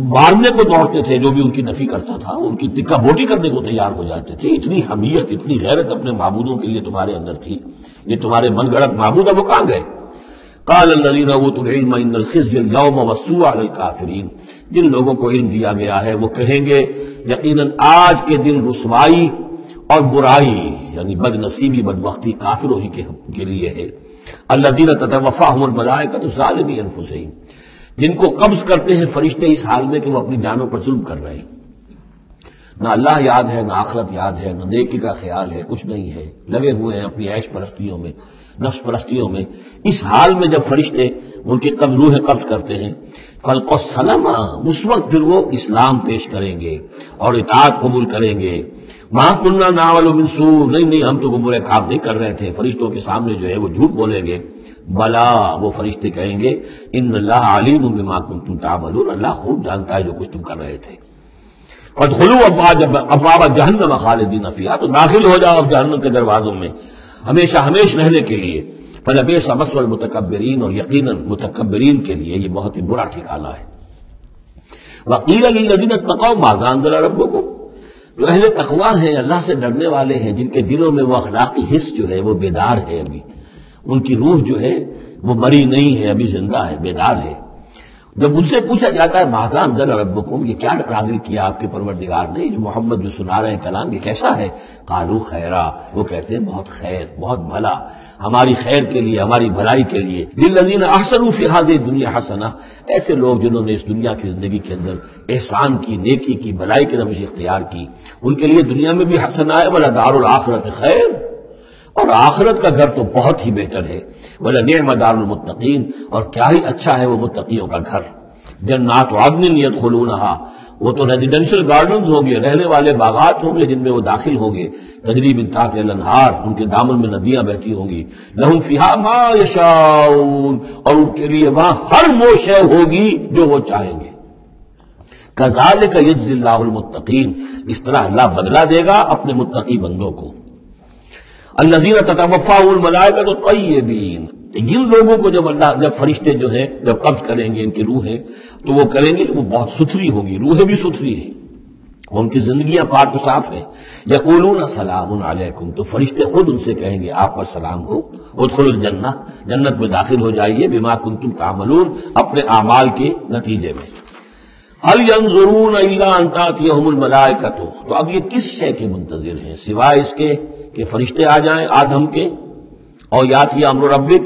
مارنے کو دوڑتے تھے، جو بھی ان کی نفی کرتا تھا ان کی ٹکا بوٹی کرنے کو تیار ہو جاتے تھے، اتنی حمیت، اتنی غیرت اپنے معبودوں کے لیے تمہارے اندر تھی، یہ تمہارے من گڑت معبود اب وہ کہاں گئے؟ قال الذین اوتوا العلم ان الخزي اليوم والسوء على الكافرین، جن لوگوں کو علم دیا گیا ہے وہ کہیں گے یقیناً آج کے دن رسوائی اور برائی یعنی بد نصیبی بدبختی کافروں ہی کے لیے ہے۔ الذین تتوفاہم الملائکۃ ظالمی انفسہم، جن کو قبض کرتے ہیں فرشتے اس حال میں کہ وہ اپنی جانوں پر ظلم کر رہے ہیں، نہ اللہ یاد ہے، نہ آخرت یاد ہے، نہ نیکی کا خیال ہے، کچھ نہیں ہے، لگے ہوئے ہیں اپنی عیش پرستیوں میں، نفس پرستیوں میں۔ اس حال میں جب فرشتے ان کی روح قبض کرتے ہیں، فَالْقَوْ السَّلَامَ، اس وقت پھر وہ اسلام پیش کریں گے اور اطاعت قبول کریں گے، مَا كُنَّا نَعْمَلُ مِن سُوءٍ، نہیں ہم تو برے کام نہیں کر رہے تھے. فرشتوں کے سامنے جو ہے وہ جھوٹ بولیں گے. بلا، وہ فرشتے کہیں گے ان اللہ علیم بما کنتم تعملون، اللہ خوب جانتا ہے جو کچھ تم کر رہے تھے. فادخلوا ابواب جہنم خالدین فیہا، تو داخل ہو جاؤ اب جہنم کے دروازوں میں ہمیشہ ہمیش رہنے کے لیے. فلبئس مثوى المتکبرین، اور یقیناً متکبرین کے لیے یہ بہت ہی برا ٹھکانہ ہے. وقیل للذین اتقوا ماذا انزل ربکم، جو اہل تقویٰ ہیں، اللہ سے ڈرنے والے ہیں، جن کے دلوں میں وہ اخلاقی حس جو ہے وہ بیدار ہے، ابھی ان کی روح جو ہے وہ مری نہیں ہے، ابھی زندہ ہے، بیدار ہے. جب ان سے پوچھا جاتا ہے ماذا انزل ربکم، یہ کیا نازل کیا آپ کے پروردگار نے، جو محمد جو سنا رہے ہیں کلام، یہ کیسا ہے؟ قالوا خیرا، وہ کہتے ہیں بہت خیر، بہت بھلا، ہماری خیر کے لیے، ہماری بھلائی کے لیے. للذین احسنوا فی ھذہ الدنیا حسنہ، ایسے لوگ جنہوں نے اس دنیا کی زندگی کے اندر احسان کی، نیکی کی، بھلائی کی روش اختیار کی، ان کے لیے دنیا میں بھی حسنہ ہے. ولدار الآخرۃ خیر، اور آخرت کا گھر تو بہت ہی بہتر ہے. وَلَنِعْمَ دَارُ الْمُتَّقِينَ، اور کیا ہی اچھا ہے وہ متقیوں کا گھر. جنات عدن يدخلونها، وہ تو ریزیڈینشل گارڈنز ہوں گے، رہنے والے باغات ہوں گے جن میں وہ داخل ہوں گے. تجری من تحتها الانہار، ان کے دامن میں ندیاں بہتی ہوں گی. لهم فيها ما يشاءون، اور ان کے لیے وہاں ہر وہ شے ہوگی جو وہ چاہیں گے. كذلك يجزي الله المتقين، اس طرح اللہ بدلہ دے گا اپنے متقی بندوں کو. الذین تتوفاهم الملائکۃ الطیبین، جن لوگوں کو جب فرشتے جو ہیں جب قبض کریں گے ان کی روحیں، تو وہ کریں گے وہ بہت ستھری ہوگی، روحیں بھی ستھری ہیں، ان کی زندگیاں پاک و صاف ہیں. یقولون سلام علیکم، تو فرشتے خود ان سے کہیں گے آپ پر سلام ہو. ادخلوا الجنہ، جنت میں داخل ہو جائیے. بما کنتم تعملون، اپنے اعمال کے نتیجے میں. هل ينظرون الا ان تاتيهم الملائکۃ، تو اب یہ کس شے کے منتظر ہیں سوائے اس کے کہ فرشتے آ جائیں آدم کے، اور یاتی امر ربک،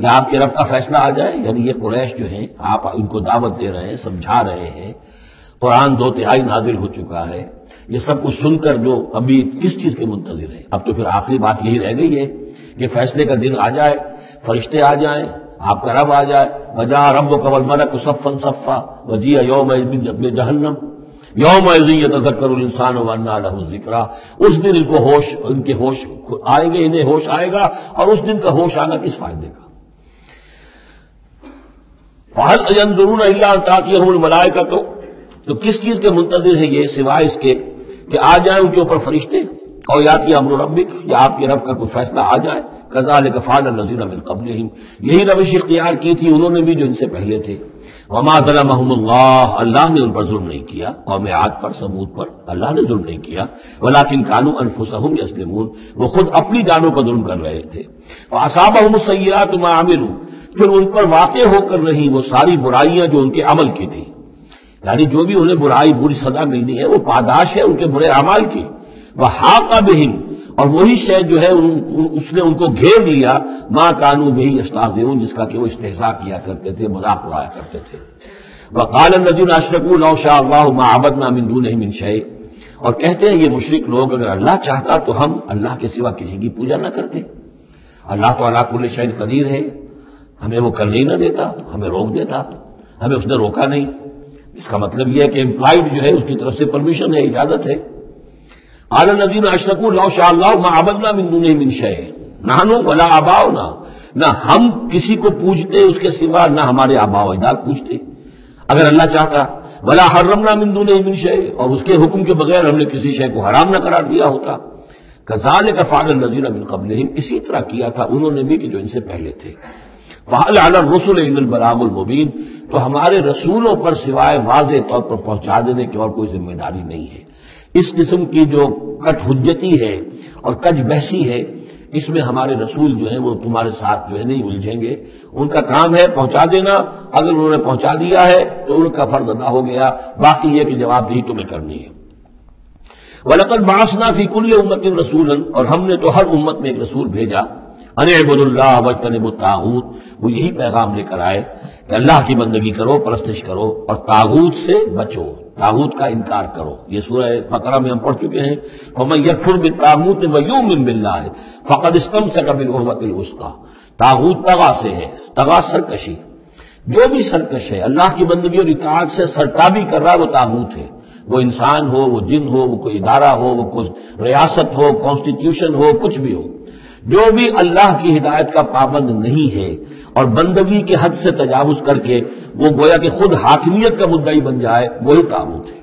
یا آپ کے رب کا فیصلہ آ جائے. یعنی یہ قریش جو ہیں، آپ ان کو دعوت دے رہے ہیں، سمجھا رہے ہیں، قرآن 2 تہائی نازل ہو چکا ہے، یہ سب کچھ سن کر جو ابھی کس چیز کے منتظر ہیں؟ اب تو پھر آخری بات یہی رہ گئی ہے کہ فیصلے کا دن آ جائے، فرشتے آ جائیں، آپ کا رب آ جائے. وجاء ربک والملک صفا صفا وجیء یومئذ بجہنم یومئذ یتذکر الانسان وانى له الذکریٰ، اس دن ان کے ہوش آئیں گے، انہیں ہوش آئے گا، اور اس دن کا ہوش آنا کس فائدے کا. فَهَلْ يَنظُرُونَ إِلَّا أَن تَأْتِيَهُمُ الْمَلَائِكَةُ، تو کس چیز کے منتظر ہے یہ سوائے اس کے کہ آ جائیں ان کے اوپر فرشتے، اور یاتی امر ربک، یا آپ کے رب کا کوئی فیصلہ آ جائے. كذلك فعل الذين من قبلهم، یہی روش اختیار کی تھی انہوں نے بھی جو ان سے پہلے تھے. وما ظلمهم اللہ، اللہ نے ان پر ظلم نہیں کیا. قوم عاد پر، ثمود پر اللہ نے ظلم نہیں کیا. ولكن كانوا انفسهم يظلمون، وہ خود اپنی جانوں پر ظلم کر رہے تھے. فاصابهم السيئات ما عملوا، پھر ان پر واقع ہو کر رہی وہ ساری برائیاں جو ان کے عمل کی تھی. یعنی جو بھی انہیں برائی بری سزا ملنی ہے وہ پاداش ہے ان کے برے اعمال کی. وحاق بهم، اور وہی شے جو ہے اس نے ان کو گھیر لیا، ما كانوا به يستهزئون، جس کا کہ وہ استہزاء کیا کرتے تھے، مذاق اڑایا کرتے تھے. وقال الذين اشركوا لو شاء الله ما عبدنا من دونه من شيء، اور کہتے ہیں یہ مشرک لوگ اگر اللہ چاہتا تو ہم اللہ کے سوا کسی کی پوجا نہ کرتے. اللہ تو علی کل شیء قدیر ہے، ہمیں وہ کرنے ہی نہ دیتا، ہمیں روک دیتا، ہمیں اس نے روکا نہیں. اس کا مطلب یہ ہے کہ امپلائڈ جو ہے اس کی طرف سے پرمیشن ہے، اجازت ہے. قال الذين اشركوا لو شاء الله ما عبدنا من دونه من شيء نحن ولا آباؤنا، نہ ہم کسی کو پوجتے اس کے سوا، نہ ہمارے آباء و اجداد پوجتے اگر اللہ چاہتا. ولا حرمنا من دونه من شيء، اور اس کے حکم کے بغیر ہم نے کسی شے کو حرام نہ قرار دیا ہوتا. كذلك فعل الذين من قبلهم، اسی طرح کیا تھا انہوں نے بھی کہ جو ان سے پہلے تھے. فهل على الرسل الا البلاغ المبين، تو ہمارے رسولوں پر سوائے واضح طور پر پہنچا دینے کی اور کوئی ذمہ داری نہیں ہے. اس قسم کی جو کٹ حجتی ہے اور کج بحثی ہے، اس میں ہمارے رسول جو ہیں وہ تمہارے ساتھ جو ہے نہیں الجھیں گے. ان کا کام ہے پہنچا دینا، اگر انہوں نے پہنچا دیا ہے تو ان کا فرض ادا ہو گیا، باقی یہ کہ جواب دہی تمہیں کرنی ہے. وَلَقَدْ بَعَثْنَا فِي كُلِّ أُمَّةٍ رَسُولًا، اور ہم نے تو ہر امت میں ایک رسول بھیجا. أَنِ اعْبُدُوا اللَّهَ وَاجْتَنِبُوا الطَّاغُوتَ، وہ یہی پیغام لے کر آئے کہ اللہ کی بندگی کرو، پرستش کرو، اور طاغوت سے بچو، طاغوت کا انکار کرو. یہ سورہ بقرہ میں ہم پڑھ چکے ہیں. فَمَن يَكْفُرْ بِالطَّاغُوتِ وَيُؤْمِن بِاللَّهِ فَقَدِ اسْتَمْسَكَ بِالْعُرْوَةِ الْوُثْقَىٰ. طاغوت طغا سے ہے، طغا سرکشی، جو بھی سرکش ہے اللہ کی بندگی اور اطاعت سے سرتابی کر رہا ہے وہ طاغوت ہے. وہ انسان ہو، وہ جن ہو، وہ کوئی ادارہ ہو، وہ کوئی ریاست ہو، کانسٹیٹیوشن ہو، کچھ بھی ہو، جو بھی اللہ کی ہدایت کا پابند نہیں ہے اور بندگی کے حد سے تجاوز کر کے وہ گویا کہ خود حاکمیت کا مدعی بن جائے، وہی طاغوت ہے۔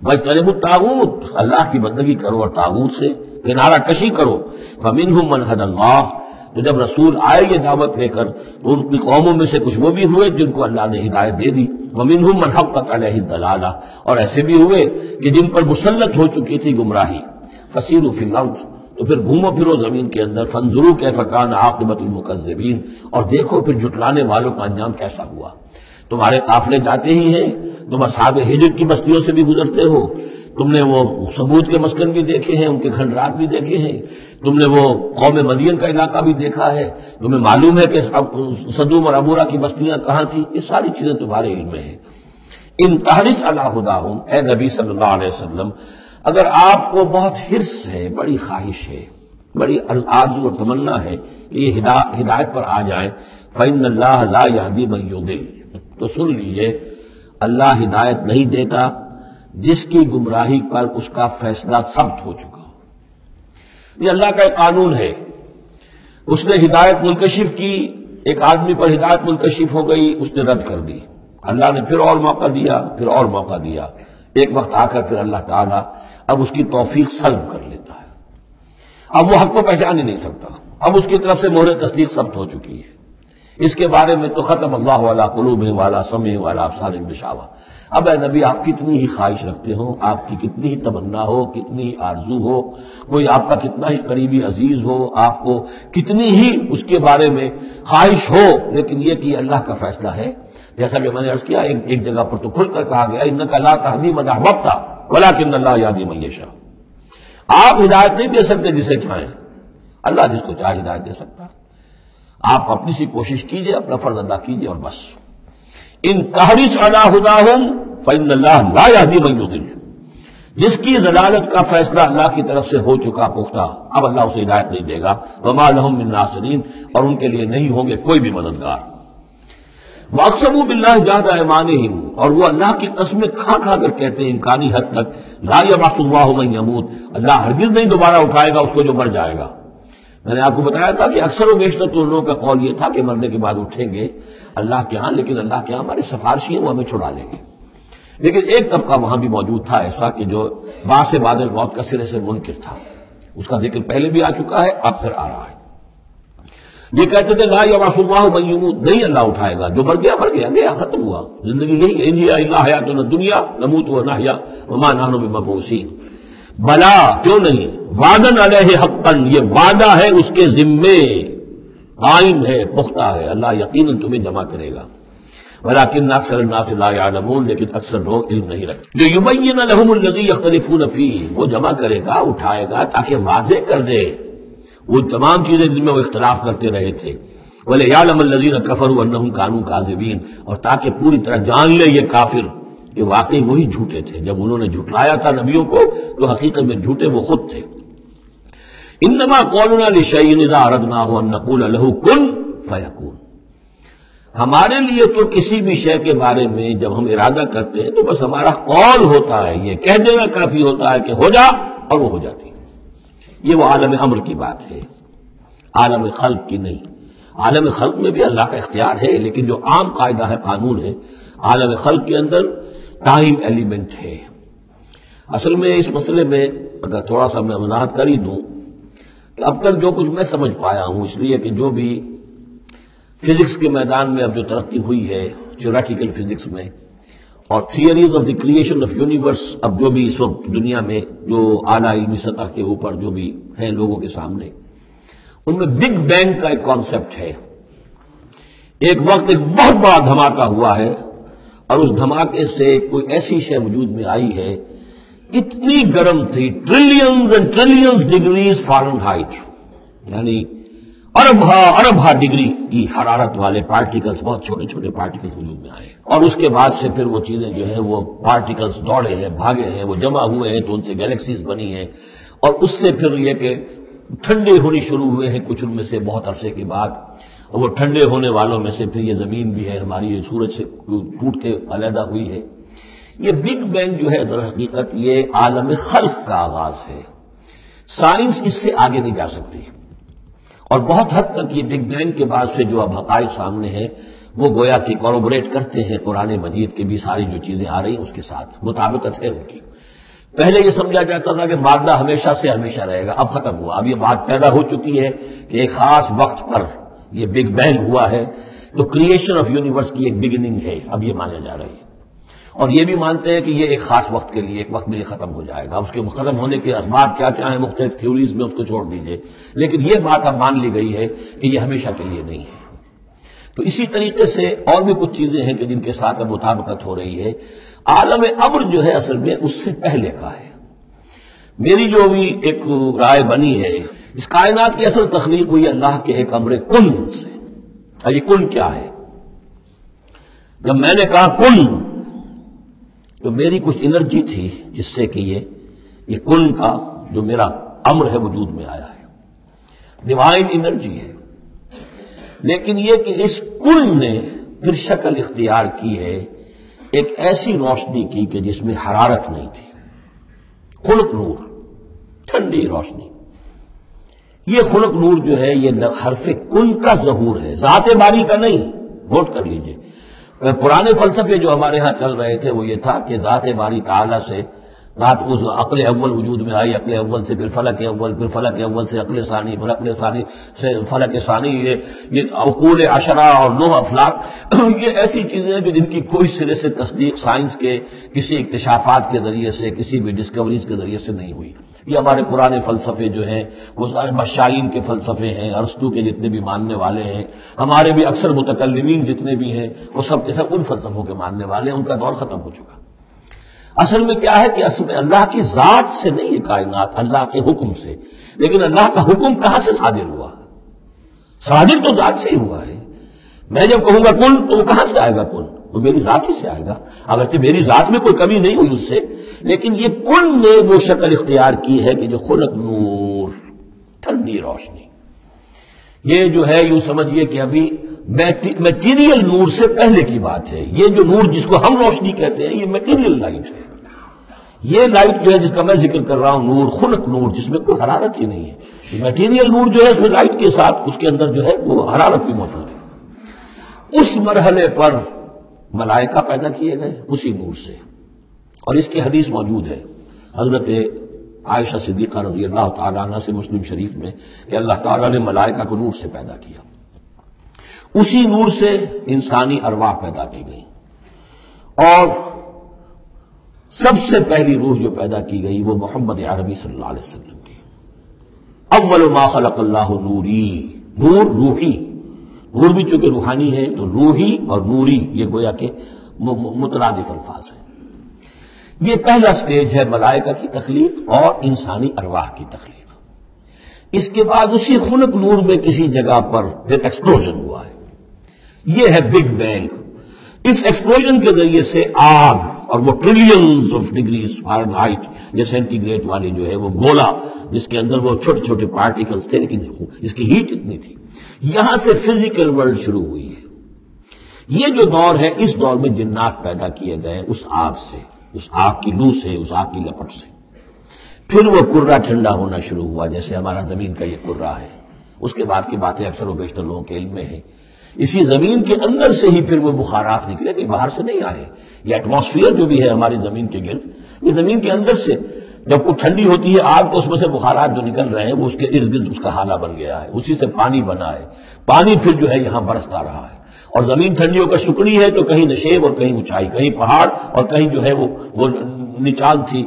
واجتنبوا الطاغوت، اللہ کی بندگی کرو اور طاغوت سے کنارہ کشی کرو۔ فمنہم من ھدی اللہ، تو جب رسول آئے یہ دعوت لے کر تو ان کی قوموں میں سے کچھ وہ بھی ہوئے جن کو اللہ نے ہدایت دے دی، ومنہم من حقت علیہ الضلالہ، اور ایسے بھی ہوئے کہ جن پر مسلط ہو چکی تھی گمراہی۔ فسیروا فی الارض، تو پھر گھومو پھرو زمین کے اندر، فانظروا کیف کان عاقبۃ المکذبین، اور دیکھو پھر جھٹلانے والوں کا انجام کیسا ہوا۔ تمہارے قافلے جاتے ہی ہیں، تم اصحاب حجر کی بستیوں سے بھی گزرتے ہو، تم نے وہ ثمود کے مسکن بھی دیکھے ہیں، ان کے کھنڈرات بھی دیکھے ہیں، تم نے وہ قوم مدین کا علاقہ بھی دیکھا ہے، تمہیں معلوم ہے کہ سدوم اور عبورہ کی بستیاں کہاں تھیں، یہ ساری چیزیں تمہارے علم میں ہیں۔ ان تحرص علی ہداہم، اے نبی صلی اللہ علیہ وسلم، اگر آپ کو بہت حرص ہے، بڑی خواہش ہے، بڑی آرزو اور تمنا ہے کہ یہ ہدایت پر آ جائیں، فإن اللہ لا یہدی من یضل، تو سن لیجئے اللہ ہدایت نہیں دیتا جس کی گمراہی پر اس کا فیصلہ ثبت ہو چکا ہو۔ یہ اللہ کا ایک قانون ہے، اس نے ہدایت منکشف کی، ایک آدمی پر ہدایت منکشف ہو گئی، اس نے رد کر دی، اللہ نے پھر اور موقع دیا، پھر اور موقع دیا، ایک وقت آ کر پھر اللہ تعالیٰ اب اس کی توفیق سلب کر لیتا ہے، اب وہ حق کو پہچان ہی نہیں سکتا، اب اس کی طرف سے مہر تصدیق ثبت ہو چکی ہے۔ اس کے بارے میں تو ختم اللہ علی قلوبہم وعلی سمعہم وعلی ابصارہم غشاوہ۔ اب اے نبی، آپ کتنی ہی خواہش رکھتے ہو، آپ کی کتنی ہی تمنا ہو، کتنی ہی آرزو ہو، کوئی آپ کا کتنا ہی قریبی عزیز ہو، آپ کو کتنی ہی اس کے بارے میں خواہش ہو، لیکن یہ کہ اللہ کا فیصلہ ہے، جیسا کہ میں نے عرض کیا، ایک جگہ پر تو کھل کر کہا گیا انک لا تہدی من احببت ولکن اللہ یہدی من یشاء، آپ ہدایت نہیں دے سکتے جسے چاہیں، اللہ جس کو چاہے ہدایت دے سکتا ہے۔ آپ اپنی سی کوشش کیجئے، اپنا فرض ادا کیجئے اور بس۔ ان تحرص علی ہداہم فإن اللہ لا یہدی من یضل، جس کی ضلالت کا فیصلہ اللہ کی طرف سے ہو چکا پختہ، اب اللہ اسے ہدایت نہیں دے گا، وما لہم من ناصرین، اور ان کے لیے نہیں ہوں گے کوئی بھی مددگار۔ واقسموا باللہ جہد ایمانہم، اور وہ اللہ کی قسمیں کھا کھا کر کہتے ہیں امکانی حد تک، لا یبعث اللہ من یموت، اللہ ہرگز نہیں دوبارہ اٹھائے گا اس کو جو مر جائے گا۔ میں نے آپ کو بتایا تھا کہ اکثر و بیشتر تو ان لوگوں کا قول یہ تھا کہ مرنے کے بعد اٹھیں گے اللہ کے ہاں، لیکن اللہ کے ہاں ہمارے سفارشی ہیں، وہ ہمیں چھڑا لیں گے۔ لیکن ایک طبقہ وہاں بھی موجود تھا ایسا کہ جو باعث بعد الموت کا سرے سے منکر تھا، اس کا ذکر پہلے بھی آ چکا ہے، اب پھر آ رہا ہے۔ یہ کہتے تھے لا یبعث اللہ من یموت، نہیں اللہ اٹھائے گا، جو مر گیا مر گیا، گیا ختم ہوا، زندگی یہی ہے، ان ہی الا حیاتنا الدنیا نموت ونحیا وما نحن بمبعوثین۔ بلا، کیوں نہیں، وعدن علیہ حقا، یہ وعدہ ہے اس کے ذمے، قائم ہے، پختہ ہے، اللہ یقیناً تمہیں جمع کرے گا۔ ولکن اکثر الناس لا یعلمون، لیکن اکثر لوگ علم نہیں رکھتے۔ لیبین لهم الذی یختلفون فیہ، وہ جمع کرے گا، اٹھائے گا تاکہ واضح کر دے وہ تمام چیزیں جن میں وہ اختلاف کرتے رہے تھے۔ ولیعلم الذین کفروا انہم کانوا کاذبین، اور تاکہ پوری طرح جان لے یہ کافر کہ واقعی وہی جھوٹے تھے، جب انہوں نے جھٹلایا تھا نبیوں کو تو حقیقت میں جھوٹے وہ خود تھے۔ انما قولنا لشیء اذا اردناہ ان نقول له کن فیکون، ہمارے لیے تو کسی بھی شے کے بارے میں جب ہم ارادہ کرتے ہیں تو بس ہمارا قول ہوتا ہے، یہ کہہ دینا کافی ہوتا ہے کہ ہو جا، اور وہ ہو جاتی ہے۔ یہ وہ عالم امر کی بات ہے، عالم خلق کی نہیں۔ عالم خلق میں بھی اللہ کا اختیار ہے، لیکن جو عام قاعدہ ہے، قانون ہے، عالم خلق کے اندر ٹائم ایلیمنٹ ہے۔ اصل میں اس مسئلے میں اگر تھوڑا سا میں وضاحت کر ہی دوں کہ اب تک جو کچھ میں سمجھ پایا ہوں، اس لیے کہ جو بھی فزکس کے میدان میں اب جو ترقی ہوئی ہے، تھیوریٹیکل فزکس میں، اور theories of the creation of universe, اب جو بھی اس وقت دنیا میں جو اعلیٰ علمی سطح کے اوپر جو بھی ہیں لوگوں کے سامنے، ان میں بگ بینگ کا ایک کانسیپٹ ہے۔ ایک وقت ایک بہت بڑا دھماکہ ہوا ہے، اور اس دھماکے سے کوئی ایسی شے وجود میں آئی ہے، اتنی گرم تھی، trillions and trillions degrees foreign height, یعنی اربھا ڈگری کی حرارت والے پارٹیکلز، بہت چھوٹے چھوٹے پارٹیکلز وجود میں آئے، اور اس کے بعد سے پھر وہ چیزیں جو ہیں وہ پارٹیکلز دوڑے ہیں، بھاگے ہیں، وہ جمع ہوئے ہیں تو ان سے گیلیکسیز بنی ہیں، اور اس سے پھر یہ کہ ٹھنڈے ہونی شروع ہوئے ہیں کچھ ان میں سے بہت عرصے کے بعد، اور وہ ٹھنڈے ہونے والوں میں سے پھر یہ زمین بھی ہے ہماری، یہ سورج سے ٹوٹ کے علیحدہ ہوئی ہے۔ یہ بگ بینگ جو ہے در حقیقت یہ عالم خلق کا آغاز ہے. سائنس اس سے آگے نہیں جا سکتی، اور بہت حد تک یہ بگ بینگ کے بعد سے جو اب حقائق سامنے ہیں وہ گویا کہ کوربوریٹ کرتے ہیں قرآن مجید کے بھی ساری جو چیزیں آ رہی ہیں اس کے ساتھ مطابقت ہے ان کی. پہلے یہ سمجھا جاتا تھا کہ مادہ ہمیشہ سے ہمیشہ رہے گا، اب ختم ہوا. اب یہ بات پیدا ہو چکی ہے کہ ایک خاص وقت پر یہ بگ بینگ ہوا ہے، تو کریشن آف یونیورس کی ایک بگننگ ہے، اب یہ مانا جا رہی ہے. اور یہ بھی مانتے ہیں کہ یہ ایک خاص وقت کے لیے، ایک وقت میں یہ ختم ہو جائے گا. اس کے ختم ہونے کے اسباب کیا کیا ہیں مختلف تھیوریز میں، اس کو چھوڑ دیجئے، لیکن یہ بات اب مان لی گئی ہے کہ یہ ہمیشہ کے لیے نہیں ہے. تو اسی طریقے سے اور بھی کچھ چیزیں ہیں کہ جن کے ساتھ اب مطابقت ہو رہی ہے. عالم امر جو ہے اصل میں اس سے پہلے کا ہے. میری جو بھی ایک رائے بنی ہے، اس کائنات کی اصل تخلیق ہوئی اللہ کے ایک امر کن سے. اور یہ کن کیا ہے؟ جب میں نے کہا کن تو میری کچھ انرجی تھی جس سے کہ یہ کن کا جو میرا امر ہے وجود میں آیا ہے، ڈیوائن انرجی ہے. لیکن یہ کہ اس کن نے پھر شکل اختیار کی ہے ایک ایسی روشنی کی کہ جس میں حرارت نہیں تھی، خلق نور، ٹھنڈی روشنی. یہ خلق نور جو ہے یہ حرف کن کا ظہور ہے، ذات باری کا نہیں. نوٹ کر لیجئے، پرانے فلسفے جو ہمارے ہاں چل رہے تھے وہ یہ تھا کہ ذات باری تعالی سے ذات اس عقل اول وجود میں آئی، عقل اول سے پھر فلک اول، پھر فلک اول سے عقل ثانی، پھر عقل ثانی سے فلک ثانی. یہ عقول عشرہ اور 9 افلاک یہ ایسی چیزیں ہیں کہ جن کی کوئی سرے سے تصدیق سائنس کے کسی اکتشافات کے ذریعے سے، کسی بھی ڈسکوریز کے ذریعے سے نہیں ہوئی. یہ ہمارے پرانے فلسفے جو ہیں وہ مشائین کے فلسفے ہیں، ارسطو کے جتنے بھی ماننے والے ہیں، ہمارے بھی اکثر متکلمین جتنے بھی ہیں وہ سب کے سب ان فلسفوں کے ماننے والے ہیں. ان کا دور ختم ہو چکا. اصل میں کیا ہے کہ اصل میں اللہ کی ذات سے نہیں یہ کائنات، اللہ کے حکم سے. لیکن اللہ کا حکم کہاں سے صادر ہوا؟ صادر تو ذات سے ہی ہوا ہے. میں جب کہوں گا کن تو وہ کہاں سے آئے گا؟ کن وہ میری ذات ہی سے آئے گا، اگرچہ میری ذات میں کوئی کمی نہیں ہوئی اس سے. لیکن یہ کن نے وہ شکل اختیار کی ہے کہ جو خلق نور، ٹھنڈی روشنی. یہ جو ہے یوں سمجھیے کہ ابھی میٹیریل نور سے پہلے کی بات ہے. یہ جو نور جس کو ہم روشنی کہتے ہیں یہ میٹیریل لائٹ ہے. یہ لائٹ جو ہے جس کا میں ذکر کر رہا ہوں نور، خلق نور، جس میں کوئی حرارت ہی نہیں ہے. میٹیریل نور جو ہے اس میں لائٹ کے ساتھ اس کے اندر جو ہے وہ حرارت بھی موجود ہے. اس مرحلے پر ملائکہ پیدا کیے گئے اسی نور سے. اور اس کی حدیث موجود ہے حضرت عائشہ صدیقہ رضی اللہ تعالیٰ عنہ سے مسلم شریف میں کہ اللہ تعالیٰ نے ملائکہ کو نور سے پیدا کیا. اسی نور سے انسانی ارواح پیدا کی گئی. اور سب سے پہلی روح جو پیدا کی گئی وہ محمد عربی صلی اللہ علیہ وسلم کی. اول ما خلق اللہ نوری، نور روحی. نور بھی چونکہ روحانی ہے تو روحی اور نوری یہ گویا کہ مترادف الفاظ ہیں. یہ پہلا سٹیج ہے ملائکہ کی تخلیق اور انسانی ارواح کی تخلیق. اس کے بعد اسی خلق نور میں کسی جگہ پر پھر ایکسپلوژن ہوا ہے. یہ ہے بگ بینگ. اس ایکسپلوژن کے ذریعے سے آگ، اور وہ ٹریلینز آف ڈگریز فارنہائٹ یا سینٹی گریڈ والی جو ہے وہ گولا جس کے اندر وہ چھوٹے چھوٹے پارٹیکلز تھے لیکن اس کی ہیٹ اتنی تھی، یہاں سے فزیکل ورلڈ شروع ہوئی ہے. یہ جو دور ہے اس دور میں جنات پیدا کیے گئے اس آگ سے، اس آگ کی لو سے، اس آگ کی لپٹ سے. پھر وہ کرہ ٹھنڈا ہونا شروع ہوا جیسے ہمارا زمین کا یہ کرہ ہے. اس کے بعد کی باتیں اکثر و بیشتر لوگوں کے علم میں ہیں. اسی زمین کے اندر سے ہی پھر وہ بخارات نکلے کہ باہر سے نہیں آئے. یہ ایٹماسفیئر جو بھی ہے ہماری زمین کے گرد، یہ زمین کے اندر سے جب کوئی ٹھنڈی ہوتی ہے آگ تو اس میں سے بخارات جو نکل رہے ہیں وہ اس کے ارد گرد اس کا حالہ بن گیا ہے. اسی سے پانی بنا ہے. پانی پھر جو ہے یہاں برستا رہا ہے. اور زمین ٹھنڈیوں کا شکڑی ہے تو کہیں نشیب اور کہیں اونچائی، کہیں پہاڑ اور کہیں جو ہے وہ نچان تھی.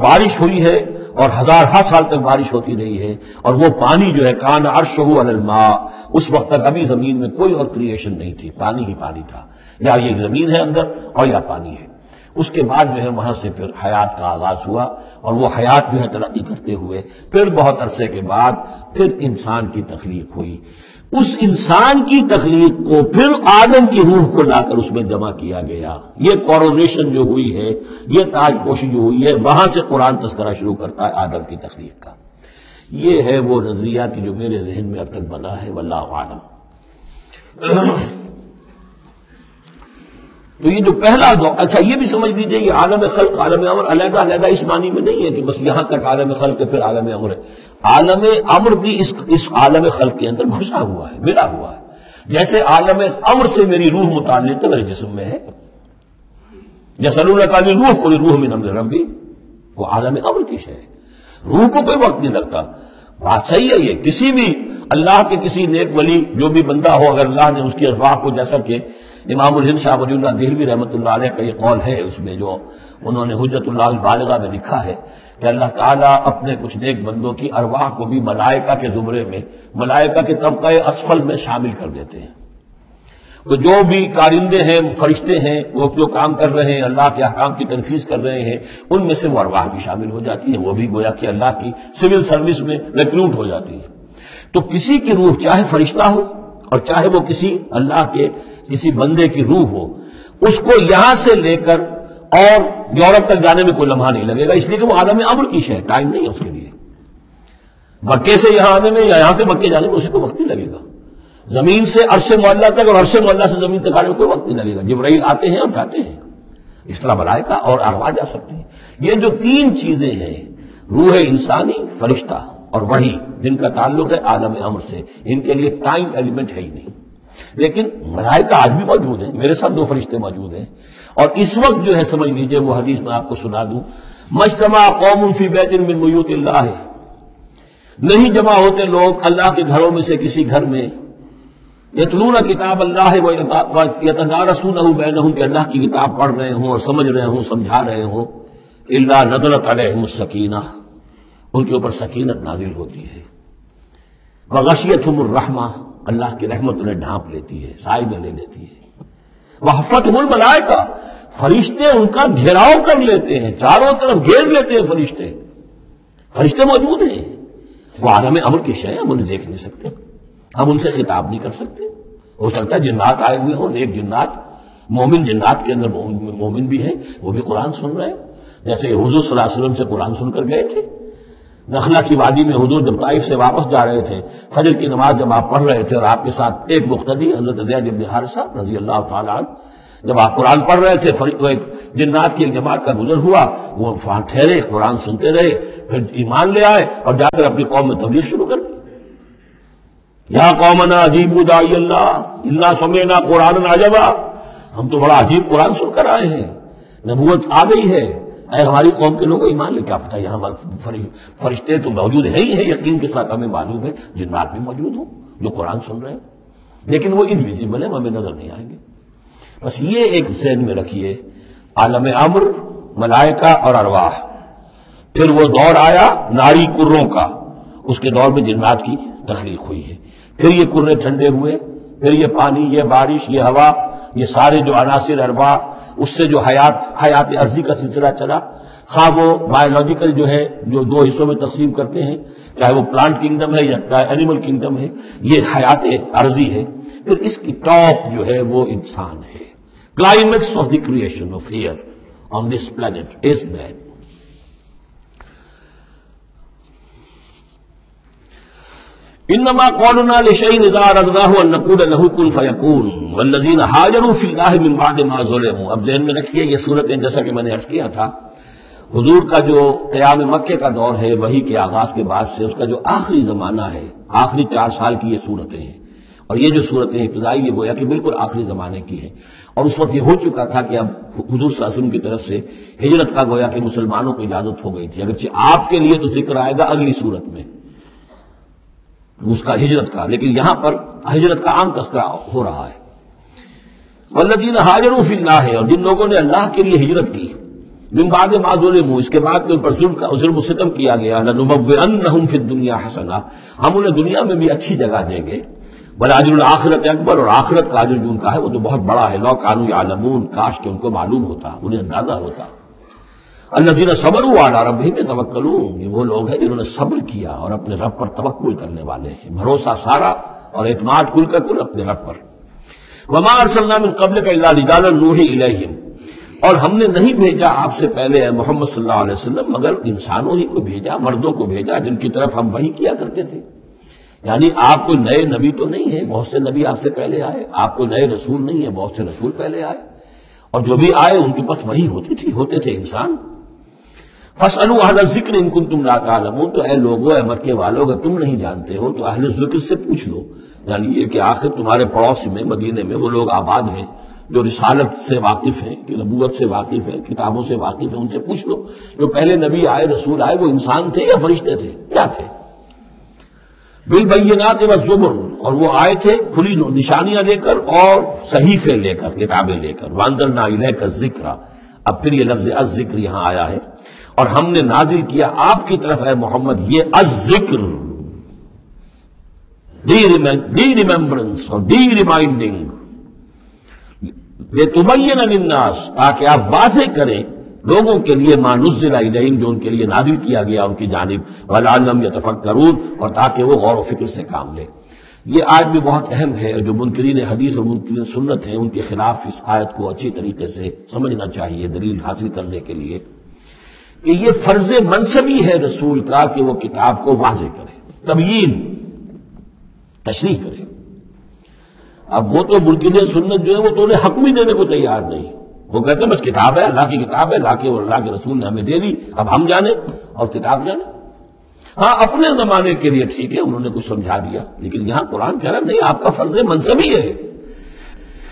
بارش ہوئی ہے اور ہزارہ سال تک بارش ہوتی رہی ہے. اور وہ پانی جو ہے کان عرشہ علی الماء، اس وقت تک ابھی زمین میں کوئی اور کریشن نہیں تھی، پانی ہی پانی تھا. یا یہ زمین ہے اندر اور یا پانی ہے. اس کے بعد جو ہے وہاں سے پھر حیات کا آغاز ہوا اور وہ حیات جو ہے ترقی کرتے ہوئے پھر بہت عرصے کے بعد پھر انسان کی تخلیق ہوئی. اس انسان کی تخلیق کو پھر آدم کی روح کو لا کر اس میں جمع کیا گیا. یہ کورونیشن جو ہوئی ہے، یہ تاج پوشی جو ہوئی ہے، وہاں سے قرآن تذکرہ شروع کرتا ہے آدم کی تخلیق کا. یہ ہے وہ نظریہ کہ جو میرے ذہن میں اب تک بنا ہے، واللہ اعلم. تو یہ جو پہلا دور، اچھا یہ بھی سمجھ لیجئے کہ عالم خلق عالم امر علیحدہ علیحدہ اس معنی میں نہیں ہے کہ بس یہاں تک عالم خلق ہے پھر عالم امر ہے. عالم امر بھی اس عالم خلق کے اندر گھسا ہوا ہے، ملا ہوا ہے. جیسے عالم امر سے میری روح متعلق ہے، میرے جسم میں ہے. یسألونک عن الروح قل الروح من امر ربی، وہ عالم امر کی شے ہے. روح کو کوئی وقت نہیں لگتا. بات صحیح ہے. یہ کسی بھی اللہ کے کسی نیک ولی جو بھی بندہ ہو، اگر اللہ نے اس کی ارواح کو، جیسا کہ امام الہند شاہ ولی اللہ دہلوی رحمۃ اللہ علیہ کا یہ قول ہے، اس میں جو انہوں نے حجت اللہ البالغہ میں لکھا ہے کہ اللہ تعالیٰ اپنے کچھ نیک بندوں کی ارواح کو بھی ملائکہ کے زمرے میں، ملائکہ کے طبقہ اسفل میں شامل کر دیتے ہیں. تو جو بھی کارندے ہیں، فرشتے ہیں، وہ جو کام کر رہے ہیں، اللہ کے احکام کی تنفیذ کر رہے ہیں، ان میں سے وہ ارواح بھی شامل ہو جاتی ہیں. وہ بھی گویا کہ اللہ کی سول سروس میں ریکروٹ ہو جاتی ہے. تو کسی کی روح چاہے فرشتہ ہو اور چاہے وہ کسی اللہ کے کسی بندے کی روح ہو، اس کو یہاں سے لے کر اور یورپ تک جانے میں کوئی لمحہ نہیں لگے گا، اس لیے کہ وہ عالم امر کی شے ہے. ٹائم نہیں ہے اس کے لیے. مکے سے یہاں آنے میں یا یہاں سے مکے جانے میں اسے کوئی وقت نہیں لگے گا. زمین سے عرش معلیٰ تک اور عرش معلیٰ سے زمین تک آنے میں کوئی وقت نہیں لگے گا. جبرائیل آتے ہیں اور جاتے ہیں، اس طرح ملائکہ اور ارواح جا سکتے ہیں. یہ جو تین چیزیں ہیں، روح انسانی، فرشتہ اور وحی، جن کا تعلق ہے عالم امر سے، ان کے لیے ٹائم ایلیمنٹ ہے ہی نہیں. لیکن ملائکہ آج بھی موجود ہیں. میرے ساتھ 2 فرشتے موجود ہیں. اور اس وقت جو ہے سمجھ لیجئے، وہ حدیث میں آپ کو سنا دوں، مجتمع قوم فی بیت من بیوت اللہ، نہیں جمع ہوتے لوگ اللہ کے گھروں میں سے کسی گھر میں، یتلون کتاب اللہ ویتدارسونہ بینہم، کہ اللہ کی کتاب پڑھ رہے ہوں اور سمجھ رہے ہوں، سمجھا رہے ہوں، الا نزلت علیہم السکینہ، ان کے اوپر سکینت نازل ہوتی ہے. وغشیتہم الرحمہ، اللہ کی رحمت انہیں ڈھانپ لیتی ہے، سائے میں لے لیتی ہے. وحفتہم الملائکہ، فرشتے ان کا گھیراؤ کر لیتے ہیں، چاروں طرف گھیر لیتے ہیں. فرشتے موجود ہیں. وہ عالم امر کی شے ہے، ہم انہیں دیکھ نہیں سکتے، ہم ان سے خطاب نہیں کر سکتے. ہو سکتا ہے جنات آئے ہوئے ہوں، نیک جنات، مومن جنات کے اندر مومن بھی ہیں، وہ بھی قرآن سن رہے ہیں، جیسے حضور صلی اللہ علیہ وسلم سے قرآن سن کر گئے تھے. نخلا کی وادی میں حضور جب طائف سے واپس جا رہے تھے، فجر کی نماز جب آپ پڑھ رہے تھے اور آپ کے ساتھ ایک مقتدی حضرت زید بن حارثہ رضی اللہ تعالیٰ عنہ، جب آپ قرآن پڑھ رہے تھے، ایک جنات کی ایک جماعت کا گزر ہوا، وہ وہاں ٹھہرے، قرآن سنتے رہے، پھر ایمان لے آئے اور جا کر اپنی قوم میں تبلیغ شروع کر دی. یا قومنا اجیبوا داعی اللہ انا سمعنا قرآنا عجبا، ہم تو بڑا عجیب قرآن سن کر آئے ہیں، نبوت آ گئی ہے، اے ہماری قوم کے لوگوں ایمان لے. کیا پتہ یہاں فرشتے تو موجود ہیں ہی ہیں، یقین کے ساتھ ہمیں معلوم ہے جنات بھی موجود ہوں جو قرآن سن رہے ہیں، لیکن وہ انویزیبل ہیں، ہمیں نظر نہیں آئیں گے. بس یہ ایک ذہن میں رکھیے، عالم امر، ملائکہ اور ارواح. پھر وہ دور آیا ناری کروں کا، اس کے دور میں جنات کی تخلیق ہوئی ہے. پھر یہ کرے ٹھنڈے ہوئے، پھر یہ پانی، یہ بارش، یہ ہوا، یہ سارے جو عناصر ارواح، اس سے جو حیات ارضی کا سلسلہ چلا، خواہ وہ بایولوجیکل جو ہے، جو 2 حصوں میں تقسیم کرتے ہیں، چاہے وہ پلانٹ کنگڈم ہے یا اینیمل کنگڈم ہے، یہ حیات ارضی ہے. پھر اس کی ٹاپ جو ہے وہ انسان ہے. Climax of the creation of here on this planet is man. انما قولنا لشيء اذا اردناه ان نقول له كن فيكون والذين هاجروا في الله من بعد ما ظلموا. اب ذہن میں رکھیے یہ صورتیں، جیسا کہ میں نے عرض کیا تھا، حضور کا جو قیام مکے کا دور ہے، وحی کے آغاز کے بعد سے اس کا جو آخری زمانہ ہے، آخری 4 سال کی یہ صورتیں ہیں. اور یہ جو صورتیں ابتدائی یہ گویا کہ بالکل آخری زمانے کی ہے. اور اس وقت یہ ہو چکا تھا کہ اب حضور صلی اللہ علیہ وسلم کی طرف سے ہجرت کا گویا کہ مسلمانوں کو اجازت ہو گئی تھی. اگرچہ آپ کے لیے تو ذکر آئے گا اگلی صورت میں اس کا ہجرت کا، لیکن یہاں پر ہجرت کا عام تذکرہ ہو رہا ہے. والذین ہاجروا فی اللہ، اور جن لوگوں نے اللہ کے لیے ہجرت کی، من بعد ما ظلموا، اس کے بعد کہ ان پر ظلم و ستم کیا گیا، لنبوئنہم فی الدنیا حسنہ، ہم انہیں دنیا میں بھی اچھی جگہ دیں گے. ولاجر الآخرۃ اکبر، اور آخرت کا اجر جو ان کا ہے وہ تو بہت بڑا ہے. لو کانوا یعلمون، کاش کہ ان کو معلوم ہوتا، انہیں اندازہ ہوتا. الذین صبروا علی ربہم یتوکلون، یہ وہ لوگ ہیں جنہوں نے صبر کیا اور اپنے رب پر توکل کرنے والے ہیں، بھروسہ سارا اور اعتماد کل کا کل اپنے رب پر. وما ارسلنا من قبلک الا رجالا نوحی الیہم، اور ہم نے نہیں بھیجا آپ سے پہلے اے محمد صلی اللہ علیہ وسلم مگر انسانوں ہی کو بھیجا، مردوں کو بھیجا جن کی طرف ہم وحی کیا کرتے تھے. یعنی آپ کوئی نئے نبی تو نہیں ہیں، بہت سے نبی آپ سے پہلے آئے، آپ کوئی نئے رسول نہیں ہیں، بہت سے رسول پہلے آئے. اور جو بھی آئے ان کے پاس وہی ہوتے تھے انسان. فاسألوا اہل الذکر ان کنتم لا تعلمون، تو اے لوگوں، اے مکے والو، اگر تم نہیں جانتے ہو تو اہل ذکر سے پوچھ لو. یعنی یہ کہ آخر تمہارے پڑوس میں مدینے میں وہ لوگ آباد ہیں جو رسالت سے واقف ہیں، کہ نبوت سے واقف ہیں، کتابوں سے واقف ہیں، ان سے پوچھ لو جو پہلے نبی آئے، رسول آئے، وہ انسان تھے یا فرشتے تھے، کیا تھے؟ بالبینات والزبر، اور وہ آئے تھے کھلی نشانیاں لے کر اور صحیفے لے کر، کتابیں لے کر. وانزلنا الیک الذکر، اب پھر یہ لفظ الذکر یہاں آیا ہے، اور ہم نے نازل کیا آپ کی طرف اے محمد یہ الذکر، دی ریممبرنس اور دی ریمائنڈنگ، لتبین للناس، تاکہ آپ واضح کریں لوگوں کے لیے ما نزل الیہم، جو ان کے لیے نازل کیا گیا ان کی جانب، ولعلہم یتفکرون، اور تاکہ وہ غور و فکر سے کام لیں. یہ آیت بھی بہت اہم ہے، جو منکرین حدیث اور منکرین سنت ہیں ان کے خلاف اس آیت کو اچھی طریقے سے سمجھنا چاہیے دلیل حاصل کرنے کے لیے، کہ یہ فرض منصبی ہے رسول کا کہ وہ کتاب کو واضح کرے، تبیین، تشریح کرے. اب وہ تو منکرین سنت جو ہے وہ تو انہیں حق بھی دینے کو تیار نہیں، وہ کہتے ہیں بس کتاب ہے، اللہ کی کتاب ہے، اللہ کے رسول نے ہمیں دے دی، اب ہم جانیں اور کتاب جانیں. ہاں اپنے زمانے کے لیے ٹھیک ہے، انہوں نے کچھ سمجھا دیا، لیکن یہاں قرآن کہہ رہا نہیں، آپ کا فرض منصبی ہے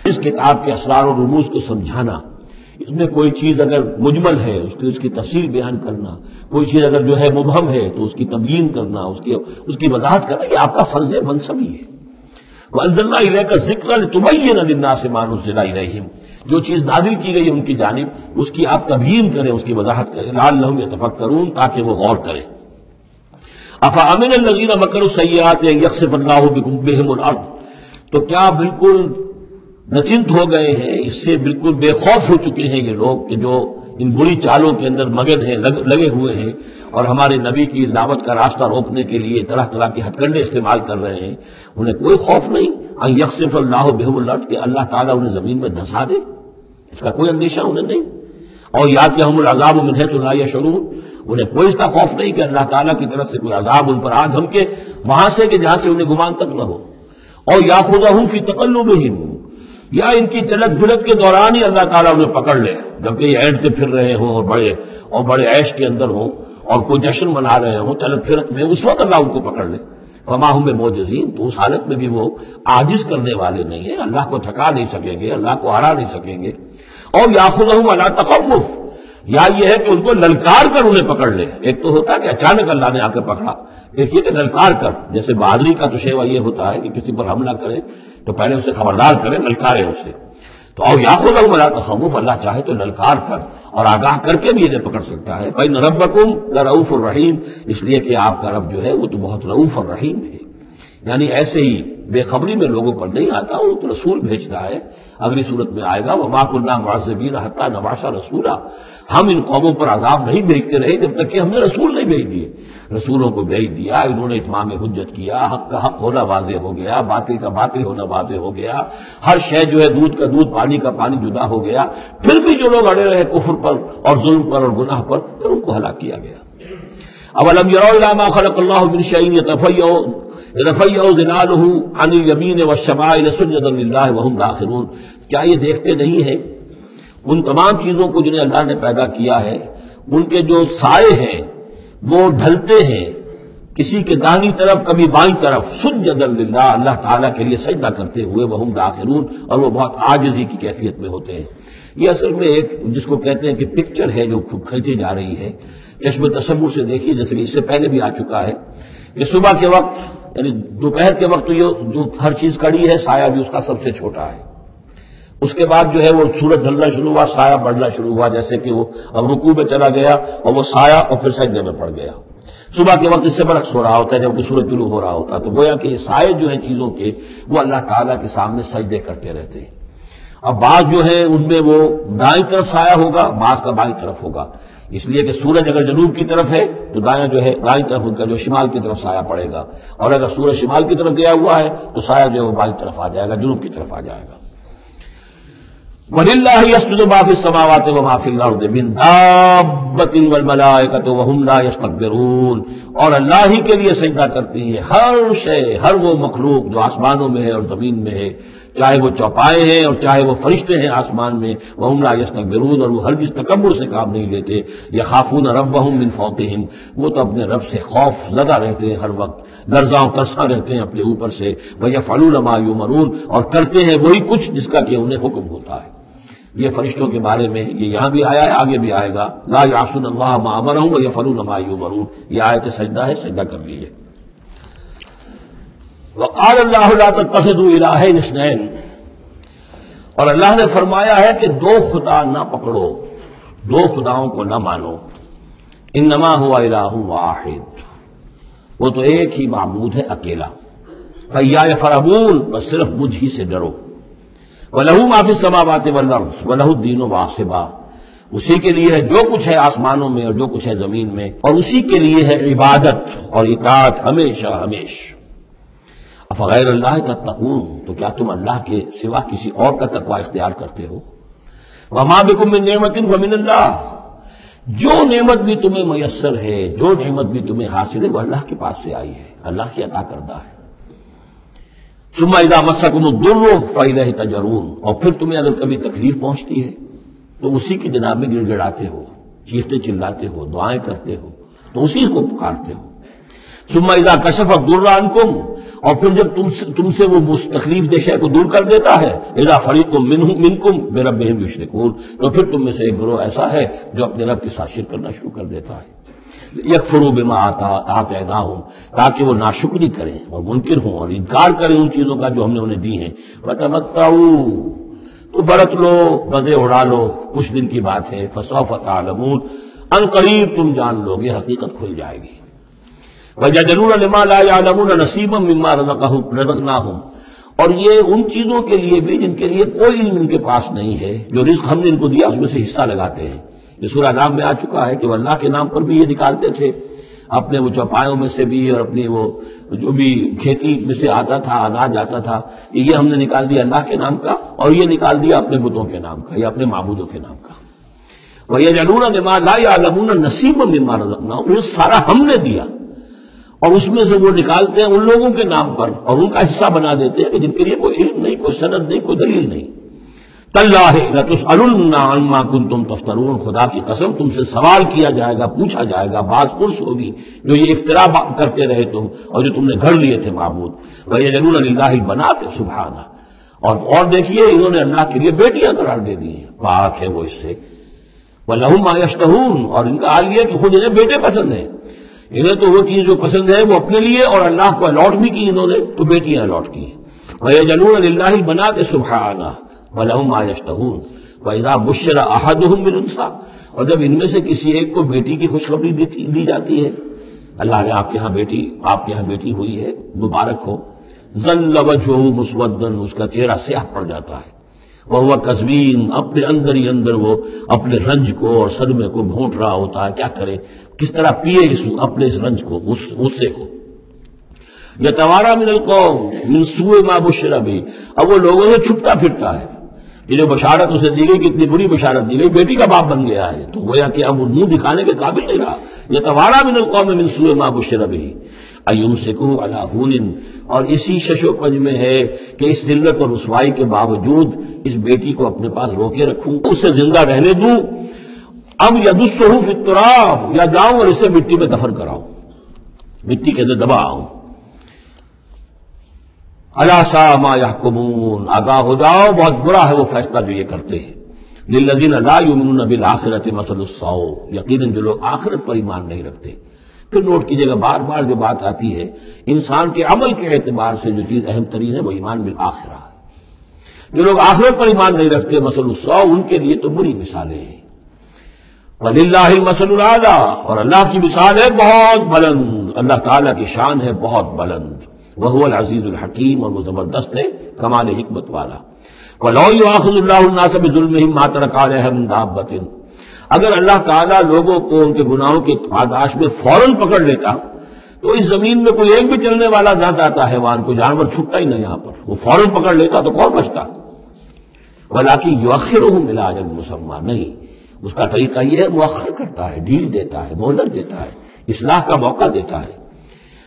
اس کتاب کے اسرار و رموز کو سمجھانا. اس میں کوئی چیز اگر مجمل ہے اس کی تفصیل بیان کرنا، کوئی چیز اگر جو ہے مبہم ہے تو اس کی تبیین کرنا، اس کی وضاحت کرنا، یہ آپ کا فرض منصبی ہے. وَأَنزَلْنَا إِلَيْكَ الذِّكْرَ لِتُبَيِّنَ لِلنَّاسِ مَا نُزِّلَ إِلَيْهِمْ، جو چیز نازل کی گئی ان کی جانب اس کی آپ تبیین کریں، اس کی وضاحت کریں. لعلہم یتفکرون، تاکہ وہ غور کریں. افامن الذین مکروا السیئات ان یخسف اللہ بہم الارض، تو کیا بالکل نچنت ہو گئے ہیں، اس سے بالکل بے خوف ہو چکے ہیں یہ لوگ کہ جو ان بری چالوں کے اندر مگن ہیں، لگے ہوئے ہیں، اور ہمارے نبی کی دعوت کا راستہ روکنے کے لیے طرح طرح کے ہتھ کنڈے استعمال کر رہے ہیں. انہیں کوئی خوف نہیں ان یخسف اللہ بہم الارض، کہ اللہ تعالیٰ انہیں زمین میں دھسا دے، اس کا کوئی اندیشہ انہیں نہیں. اور یاتیہم العذاب من حیث لا یشعرون، انہیں کوئی اس کا خوف نہیں کہ اللہ تعالیٰ کی طرف سے کوئی عذاب ان پر آ دھمکے وہاں سے کہ جہاں سے انہیں گمان تک نہ ہو. اور یاخذہم فی تقلبہم، یا ان کی چلت پھرت کے دوران ہی اللہ تعالیٰ انہیں پکڑ لے، جبکہ یہ اینٹتے پھر رہے ہوں اور بڑے عیش کے اندر ہوں اور کوئی جشن منا رہے ہوں چلت پھرت میں، اس وقت اللہ ان کو پکڑ لے. فما ہم بمعجزین، تو اس حالت میں بھی وہ عاجز کرنے والے نہیں ہیں، اللہ کو تھکا نہیں سکیں گے، اللہ کو ہرا نہیں سکیں گے. اور یاخذہم علی تخوف، یا یہ ہے کہ ان کو للکار کر انہیں پکڑ لے. ایک تو ہوتا ہے کہ اچانک اللہ نے آ کر پکڑا، ایک یہ کہ للکار کر، جیسے بہادری کا تو شیوا یہ ہوتا ہے کہ کسی پر حملہ کرے تو پہلے اسے خبردار کرے، للکارے اسے. تو اور یاخذہم علی تخوف، اللہ چاہے تو للکار کر اور آگاہ کر کے بھی انہیں پکڑ سکتا ہے. فإن ربکم لرؤوف الرحیم، اس لیے کہ آپ کا رب جو ہے وہ تو بہت رؤوف اور رحیم ہے. یعنی ایسے ہی بے خبری میں لوگوں پر نہیں آتا، وہ تو رسول بھیجتا ہے. اگلی صورت میں آئے گا وما كنا معذبین حتى نبعث رسولا، ہم ان قوموں پر عذاب نہیں بھیجتے رہے جب تک کہ ہم نے رسول نہیں بھیج دیے. رسولوں کو بھیج دیا، انہوں نے اتمام حجت کیا، حق کا حق ہونا واضح ہو گیا، باطل کا باطل ہونا واضح ہو گیا، ہر شے جو ہے دودھ کا دودھ پانی کا پانی جدا ہو گیا. پھر بھی جو لوگ اڑے رہے کفر پر اور ظلم پر اور گناہ پر، پھر ان کو ہلاک کیا گیا. اولم يروا الى ما خلق الله من شيء يتفيأ ظلاله عن اليمين والشمائل سجدا لله وهم داخرون، کیا یہ دیکھتے نہیں ہیں ان تمام چیزوں کو جنہیں اللہ نے پیدا کیا ہے، ان کے جو سائے ہیں وہ ڈھلتے ہیں کسی کے دائیں طرف کبھی بائیں طرف، سجدا للہ، اللہ تعالیٰ کے لیے سجدہ کرتے ہوئے، وہم داخرون، اور وہ بہت عاجزی کی کیفیت میں ہوتے ہیں. یہ اصل میں ایک جس کو کہتے ہیں کہ پکچر ہے جو کھینچی جا رہی ہے. چشم تصور سے دیکھیے، جیسے کہ اس سے پہلے بھی آ چکا ہے کہ صبح کے وقت یعنی دوپہر کے وقت یہ جو ہر چیز کڑی ہے، سایہ بھی اس کا سب سے چھوٹا ہے. اس کے بعد جو ہے وہ سورج ڈھلنا شروع ہوا، سایہ بڑھنا شروع ہوا، جیسے کہ وہ اب رکوع میں چلا گیا اور وہ سایہ اور پھر سجدے میں پڑ گیا. صبح کے وقت اس سے برعکس ہو رہا ہوتا ہے جب کہ سورج طلوع ہو رہا ہوتا ہے. تو گویا کہ یہ سائے جو ہیں چیزوں کے وہ اللہ تعالیٰ کے سامنے سجدے کرتے رہتے ہیں. اب بعض جو ہے ان میں وہ دائیں طرف سایہ ہوگا، بعض کا بائیں طرف ہوگا، اس لیے کہ سورج اگر جنوب کی طرف ہے تو دائیں جو ہے دائیں طرف ان کا جو شمال کی طرف سایہ پڑے گا، اور اگر سورج شمال کی طرف گیا ہوا ہے تو سایہ جو ہے وہ بائیں طرف آ جائے گا، جنوب کی طرف آ جائے گا. وَلِلَّهِ يَسْجُدُ مَا فِي السَّمَاوَاتِ وَمَا فِي الْأَرْضِ مِن دَابَّةٍ وَالْمَلَائِكَةُ وَهُمْ لَا يَسْتَكْبِرُونَ، اور اللہ ہی کے لیے سجدہ کرتی ہے ہر شے، ہر وہ مخلوق جو آسمانوں میں ہے اور زمین میں ہے، چاہے وہ چوپائے ہیں اور چاہے وہ فرشتے ہیں آسمان میں، وَهُمْ لَا يَسْتَكْبِرُونَ، اور وہ ہرگز تکبر سے کام نہیں لیتے، يَخَافُونَ رَبَّهُمْ مِنْ فَوْقِهِمْ، وہ تو اپنے رب سے خوف زدہ رہتے ہیں، ہر وقت لرزاں و ترساں رہتے ہیں اپنے اوپر سے، وَيَفْعَلُونَ مَا يُؤْمَرُونَ، اور کرتے ہیں وہی کچھ جس کا کہ انہیں حکم ہوتا ہے۔ یہ فرشتوں کے بارے میں یہ یہاں بھی آیا ہے، آگے بھی آئے گا، لا يعصون اللہ ما امرهم ويفعلون ما يؤمرون، یہ آیت سجدہ ہے، سجدہ کر لیجیے۔ وقال اللہ لا تتخذوا الہین اثنین، اور اللہ نے فرمایا ہے کہ دو خدا نہ پکڑو، دو خداؤں کو نہ مانو، انما هو الہ واحد، وہ تو ایک ہی معبود ہے اکیلا، فإیایا فارہبون، بس صرف مجھ ہی سے ڈرو، وَلَهُ مَا فِي السَّمَاوَاتِ وَالْأَرْضِ وَلَهُ الدِّينُ وَاصِبًا، اسی کے لیے ہے جو کچھ ہے آسمانوں میں اور جو کچھ ہے زمین میں، اور اسی کے لیے ہے عبادت اور اطاعت ہمیشہ ہمیشہ۔ افغیر اللہ تتقون، تو کیا تم اللہ کے سوا کسی اور کا تقوی اختیار کرتے ہو؟ وَمَا بِكُم مِّن نِّعْمَةٍ فَمِنَ اللَّهِ، جو نعمت بھی تمہیں میسر ہے، جو نعمت بھی تمہیں حاصل ہے، وہ اللہ کے پاس سے آئی ہے، اللہ کی عطا کردہ ہے۔ ثم اذا مسکم الضر فالیہ تجرون، اور پھر تمہیں اگر کبھی تکلیف پہنچتی ہے تو اسی کی جناب میں گڑ گڑاتے ہو، چیختے چلاتے ہو، دعائیں کرتے ہو، تو اسی کو پکارتے ہو۔ ثم اذا کشف الضر عنکم، اور پھر جب تم سے وہ تکلیف دہ شے کو دور کر دیتا ہے، اذا فریق منکم بربہم یشرکون، تو پھر تم میں سے ایک گروہ ایسا ہے جو اپنے رب کے ساتھ شرک کرنا شروع کر دیتا ہے۔ یکفروا بما آتیناہم، تاکہ وہ ناشکری کریں اور منکر ہوں اور انکار کریں ان چیزوں کا جو ہم نے انہیں دی ہیں۔ وتمتعوا، تو برت لو، مزے اڑا لو، کچھ دن کی بات ہے، فسوف تعلمون، ان قریب تم جان لو گے، حقیقت کھل جائے گی۔ وَيَجْعَلُونَ لِمَا لَا يَعْلَمُونَ نَصِيبًا مِّمَّا رَزَقْنَاهُمْ، اور یہ ان چیزوں کے لیے بھی جن کے لیے کوئی علم ان کے پاس نہیں ہے، جو رزق ہم نے ان کو دیا اس میں سے حصہ لگاتے ہیں۔ یہ سورہ نام میں آ چکا ہے کہ وہ اللہ کے نام پر بھی یہ نکالتے تھے، اپنے وہ چوپایوں میں سے بھی اور اپنی وہ جو بھی کھیتی میں سے آتا تھا، اناج آتا تھا، یہ ہم نے نکال دیا اللہ کے نام کا، اور یہ نکال دیا اپنے بتوں کے نام کا یا اپنے معبودوں کے نام کا۔ وَيَجْعَلُونَ لِمَا لَا يَعْلَمُونَ نَصِيبًا مِّمَّا رَزَقْنَاهُمْ، یہ سارا ہم نے دیا، اور اس میں سے وہ نکالتے ہیں ان لوگوں کے نام پر اور ان کا حصہ بنا دیتے ہیں کہ جن کے لیے کوئی علم نہیں، کوئی سند نہیں، کوئی دلیل نہیں۔ تاللہ لتسألن عما کنتم تفترون، خدا کی قسم تم سے سوال کیا جائے گا، پوچھا جائے گا، باز پرس ہوگی جو یہ افترا کرتے رہے تم اور جو تم نے گھڑ لیے تھے معبود۔ وَيَجْعَلُونَ لِلَّهِ الْبَنَاتِ سبحانہ، اور دیکھیے انہوں نے اللہ کے لیے بیٹیاں قرار دے دی ہیں، پاک ہے وہ اس سے۔ وَلَهُم مَّا يَشْتَهُونَ، اور ان کا حال یہ کہ خود انہیں بیٹے پسند ہیں، انہیں تو وہ چیز جو پسند ہے وہ اپنے لیے اور اللہ کو الاٹ بھی کی انہوں نے، تو بیٹیاں الاٹ کی۔ وَيَجْعَلُونَ لِلَّهِ الْبَنَاتِ سبحانہ وَلَهُم مَّا يَشْتَهُونَ وَإِذَا بُشِّرَ أَحَدُهُم بِالْأُنثىٰ، اور جب ان میں سے کسی ایک کو بیٹی کی خوشخبری دی جاتی ہے، اللہ نے آپ کے یہاں بیٹی ہوئی ہے، مبارک ہو، ظَلَّ وَجْهُهُ مُسْوَدًّا، اس کا چہرہ سیاہ پڑ جاتا ہے، وَهُوَ كَظِيمٌ، اپنے اندر ہی اندر وہ اپنے رنج کو اور صدمے کو گھونٹ رہا ہوتا ہے، کیا کرے، کس طرح پیے اپنے اس رنج کو، اس غصے کو۔ یتوارا من القوم من سوء ما بشر به، اب وہ لوگوں سے چھپتا پھرتا ہے، یہ جو بشارت اسے دی گئی کتنی بری بشارت دی گئی، بیٹی کا باپ بن گیا ہے، تو گویا کہ اب وہ منہ دکھانے کے قابل نہیں رہا۔ یتوارا من القوم من سوء ما بشر به ایمسکہ علی ہون، اور اسی شش و پنج میں ہے کہ اس ذلت اور رسوائی کے باوجود اس بیٹی کو اپنے پاس روکے رکھوں، اسے زندہ رہنے دوں، اب یدسہ فی التراب، یا جاؤں اور اسے مٹی میں دفن کراؤں، مٹی کے اندر دباؤں۔ الا ساء ما یحکمون، آگاہ ہو جاؤ بہت برا ہے وہ فیصلہ جو یہ کرتے ہیں۔ للذین لا یؤمنون بالآخرۃ مثل السوء، یقیناً جو لوگ آخرت پر ایمان نہیں رکھتے۔ پھر نوٹ کیجیے گا بار بار جو بات آتی ہے، انسان کے عمل کے اعتبار سے جو چیز اہم ترین ہے وہ ایمان بالآخرہ ہے۔ جو لوگ آخرت پر ایمان نہیں رکھتے مثل السوء، ان کے لیے تو بری مثالیں ہیں۔ وَلِلَّهِ الْمَثَلُ الْأَعْلَىٰ، اور اللہ کی مثال ہے بہت بلند، اللہ تعالیٰ کی شان ہے بہت بلند، وَهُوَ الْعَزِيزُ الْحَكِيمُ، اور وہ زبردست ہے کمال حکمت والا۔ وَلَوْ يُؤَاخِذُ اللَّهُ النَّاسَ بِظُلْمِهِمْ مَا تَرَكَ عَلَيْهَا مِن دَابَّةٍ، اگر اللہ تعالیٰ لوگوں کو ان کے گناہوں کی پاداش میں فوراً پکڑ لیتا تو اس زمین میں کوئی ایک بھی چلنے والا نہ جاتا حیوان، کوئی جانور چھٹتا ہی نہیں، یہاں پر وہ فوراً پکڑ لیتا تو کون بچتا؟ وَلَٰكِن يُؤَخِّرُهُمْ إِلَىٰ أَجَلٍ مُّسَمًّى، نہیں، اس کا طریقہ یہ ہے مؤخر کرتا ہے، ڈھیل دیتا ہے، مہلت دیتا ہے، اصلاح کا موقع دیتا ہے۔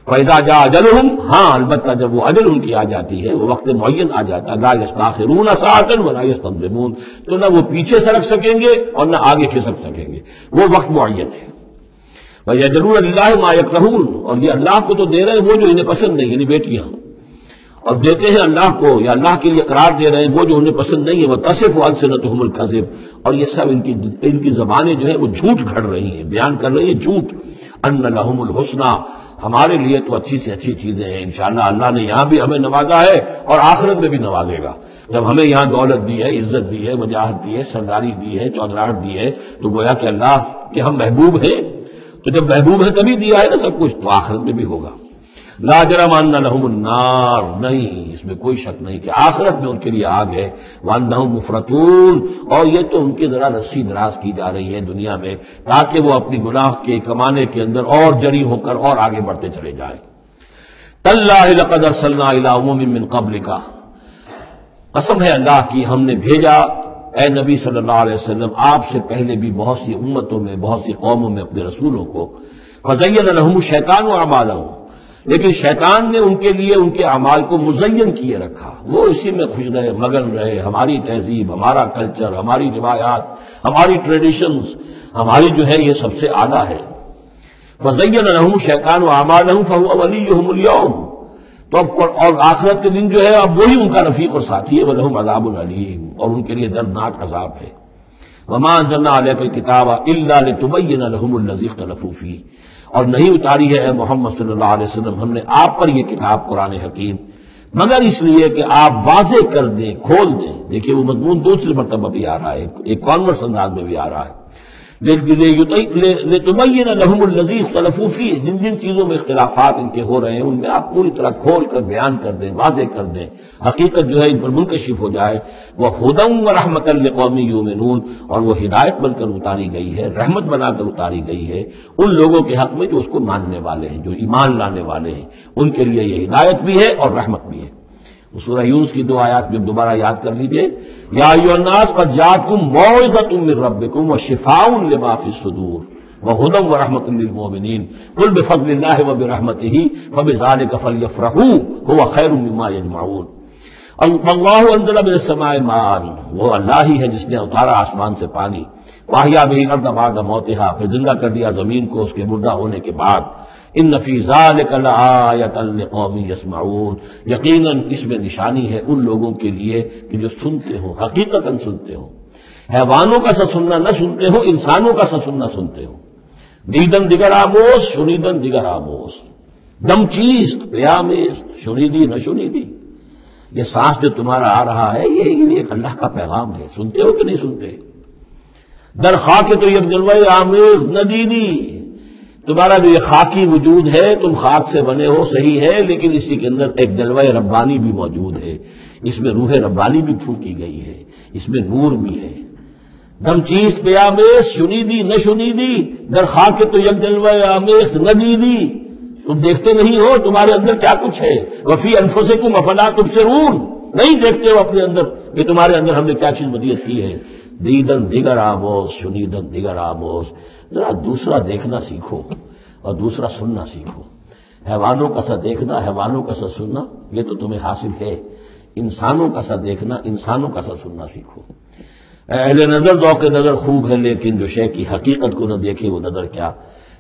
فَإِذَا جَاءَ أَجَلُهُمْ، ہاں البتہ جب وہ اجل ان کی آ جاتی ہے، وہ وقت معین آ جاتا ہے، لَا يَسْتَأْخِرُونَ سَاعَةً وَلَا يَسْتَقْدِمُونَ، تو نہ وہ پیچھے سرک سکیں گے اور نہ آگے کھسک سکیں گے، وہ وقت معین ہے۔ وَيَجْعَلُونَ لِلَّهِ مَا يَكْرَهُونَ، اور یہ اللہ کو تو دے رہے ہیں وہ جو انہیں پسند نہیں، یعنی بیٹیاں، اور دیتے ہیں اللہ کو یا اللہ کے لیے قرار دے رہے ہیں وہ جو انہیں پسند نہیں ہے، وَتَصِفُ أَلْسِنَتُهُمُ الْكَذِبَ، اور یہ سب ان کی زبانیں جو ہیں وہ جھوٹ گھڑ رہی ہیں، بیان کر رہی ہیں جھوٹ، أَنَّ لَهُمُ الْحُسْنَى، ہمارے لیے تو اچھی سے اچھی چیزیں ہیں، انشاءاللہ اللہ نے یہاں بھی ہمیں نوازا ہے اور آخرت میں بھی نوازے گا۔ جب ہمیں یہاں دولت دی ہے، عزت دی ہے، وجاہت دی ہے، سرداری دی ہے، چودراہٹ دی ہے، تو گویا کہ اللہ کے ہم محبوب ہیں، تو جب محبوب ہیں تبھی دیا ہے نا سب کچھ، تو آخرت میں بھی ہوگا۔ لا جرم ان لهم النار، نہیں اس میں کوئی شک نہیں کہ آخرت میں ان کے لیے آگ ہے، وانہم مفرطون، اور یہ تو ان کی ذرا رسی دراز کی جا رہی ہے دنیا میں تاکہ وہ اپنی گناہ کے کمانے کے اندر اور جری ہو کر اور آگے بڑھتے چلے جائیں۔ تاللہ لقد ارسلنا الی امم من قبلک، قسم ہے اللہ کی ہم نے بھیجا اے نبی صلی اللہ علیہ وسلم آپ سے پہلے بھی بہت سی امتوں میں، بہت سی قوموں میں اپنے رسولوں کو، فزین لهم الشیطان اعمالهم، لیکن شیطان نے ان کے لیے ان کے اعمال کو مزین کیے رکھا، وہ اسی میں خوش رہے، مگن رہے، ہماری تہذیب، ہمارا کلچر، ہماری روایات، ہماری ٹریڈیشنز، ہماری جو ہے یہ سب سے اعلیٰ ہے۔ فزین لهم الشیطان اعمالهم فهو ولیهم اليوم، تو اب اور آخرت کے دن جو ہے اب وہی ان کا رفیق اور ساتھی ہے، وَلَهُمْ عَذَابٌ عَلِيمٌ، اور ان کے لیے دردناک عذاب ہے۔ وَمَا أَنزَلْنَا عَلَيْكَ الْكِتَابَ إِلَّا لِتُبَيِّنَ لَهُمُ الَّذِي اخْتَلَفُوا فِيهِ، اور نہیں اتاری ہے اے محمد صلی اللہ علیہ وسلم ہم نے آپ پر یہ کتاب قرآن حکیم مگر اس لیے کہ آپ واضح کر دیں، کھول دیں۔ دیکھیے وہ مضمون دوسری مرتبہ بھی آ رہا ہے، ایک کانورس انداز میں بھی آ رہا ہے، لِتُبَيِّنَ لَهُمُ الَّذِي اخْتَلَفُوا فِيهِ، جن جن چیزوں میں اختلافات ان کے ہو رہے ہیں ان میں آپ پوری طرح کھول کر بیان کر دیں، واضح کر دیں، حقیقت جو ہے ان پر منکشف ہو جائے۔ وَهُدًى وَرَحْمَةً لِقَوْمٍ يُؤْمِنُونَ، اور وہ ہدایت بن کر اتاری گئی ہے، رحمت بنا کر اتاری گئی ہے ان لوگوں کے حق میں جو اس کو ماننے والے ہیں، جو ایمان لانے والے ہیں، ان کے لیے یہ ہدایت بھی ہے اور رحمت بھی ہے۔ سورہ یونس کی 2 آیات بھی دوبارہ یاد کر لیجئے، یا ایھا الناس قد جاءتکم موعظۃ من ربکم وشفاء لما فی الصدور وہدی ورحمۃ للمؤمنین قل بفضل اللہ وبرحمتہ فبذلک فلیفرحوا هو خیر مما یجمعون۔ اللہ انزل من السماء ماء، وہ اللہ ہی ہے جس نے اتارا آسمان سے پانی، واحیا به الارض بعد موتها، پھر زندہ کر دیا زمین کو اس کے مردہ ہونے کے بعد۔ ان فی ذلک لآیۃ لقوم یسمعون، یقیناً اس میں نشانی ہے ان لوگوں کے لیے کہ جو سنتے ہوں، حقیقتاً سنتے ہوں، حیوانوں کا سا سننا نہ سنتے ہوں، انسانوں کا سا سننا سنتے ہوں۔ دیدن دیگر آموز شنیدن دیگر آموز، دم چیست پیامیست شنیدی نہ شنیدی، یہ سانس جو تمہارا آ رہا ہے یہ ایک اللہ کا پیغام ہے، سنتے ہو کہ نہیں سنتے؟ در خاک تو یک جلوہ آمیز ندیدی، تمہارا جو یہ خاکی وجود ہے تم خاک سے بنے ہو صحیح ہے، لیکن اسی کے اندر ایک جلوہ ربانی بھی موجود ہے، اس میں روح ربانی بھی پھونکی گئی ہے، اس میں نور بھی ہے۔ دم چیز پہ آمیز شنیدی نہ شنیدی، در خاک تو یک جلوہ آمیز ندیدی، تم دیکھتے نہیں ہو تمہارے اندر کیا کچھ ہے، وفی انفسکم افلا تبصرون، نہیں دیکھتے ہو اپنے اندر کہ تمہارے اندر ہم نے کیا چیز مدیت کی ہے۔ دیدن دیگر آموز شنیدن دیگر آموز، ذرا دوسرا دیکھنا سیکھو اور دوسرا سننا سیکھو۔ حیوانوں کا سا دیکھنا، حیوانوں کا سا سننا یہ تو تمہیں حاصل ہے، انسانوں کا سا دیکھنا، انسانوں کا سا سننا سیکھو۔ اہل نظر ذوق نظر خوب ہے لیکن جو شے کی حقیقت کو نہ دیکھے وہ نظر کیا۔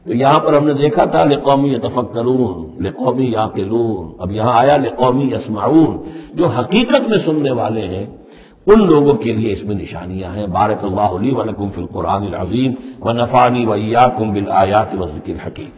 تو یہاں پر ہم نے دیکھا تھا لقوم یتفکرون، لقوم یعقلون، اب یہاں آیا لقوم یسمعون، جو حقیقت میں سننے والے ہیں ان لوگوں کے لیے اس میں نشانیاں ہیں۔ بارک اللہ لی ولکم فی القرآن العظیم ونفعنی وإیاکم بالآیات والذکر الحکیم۔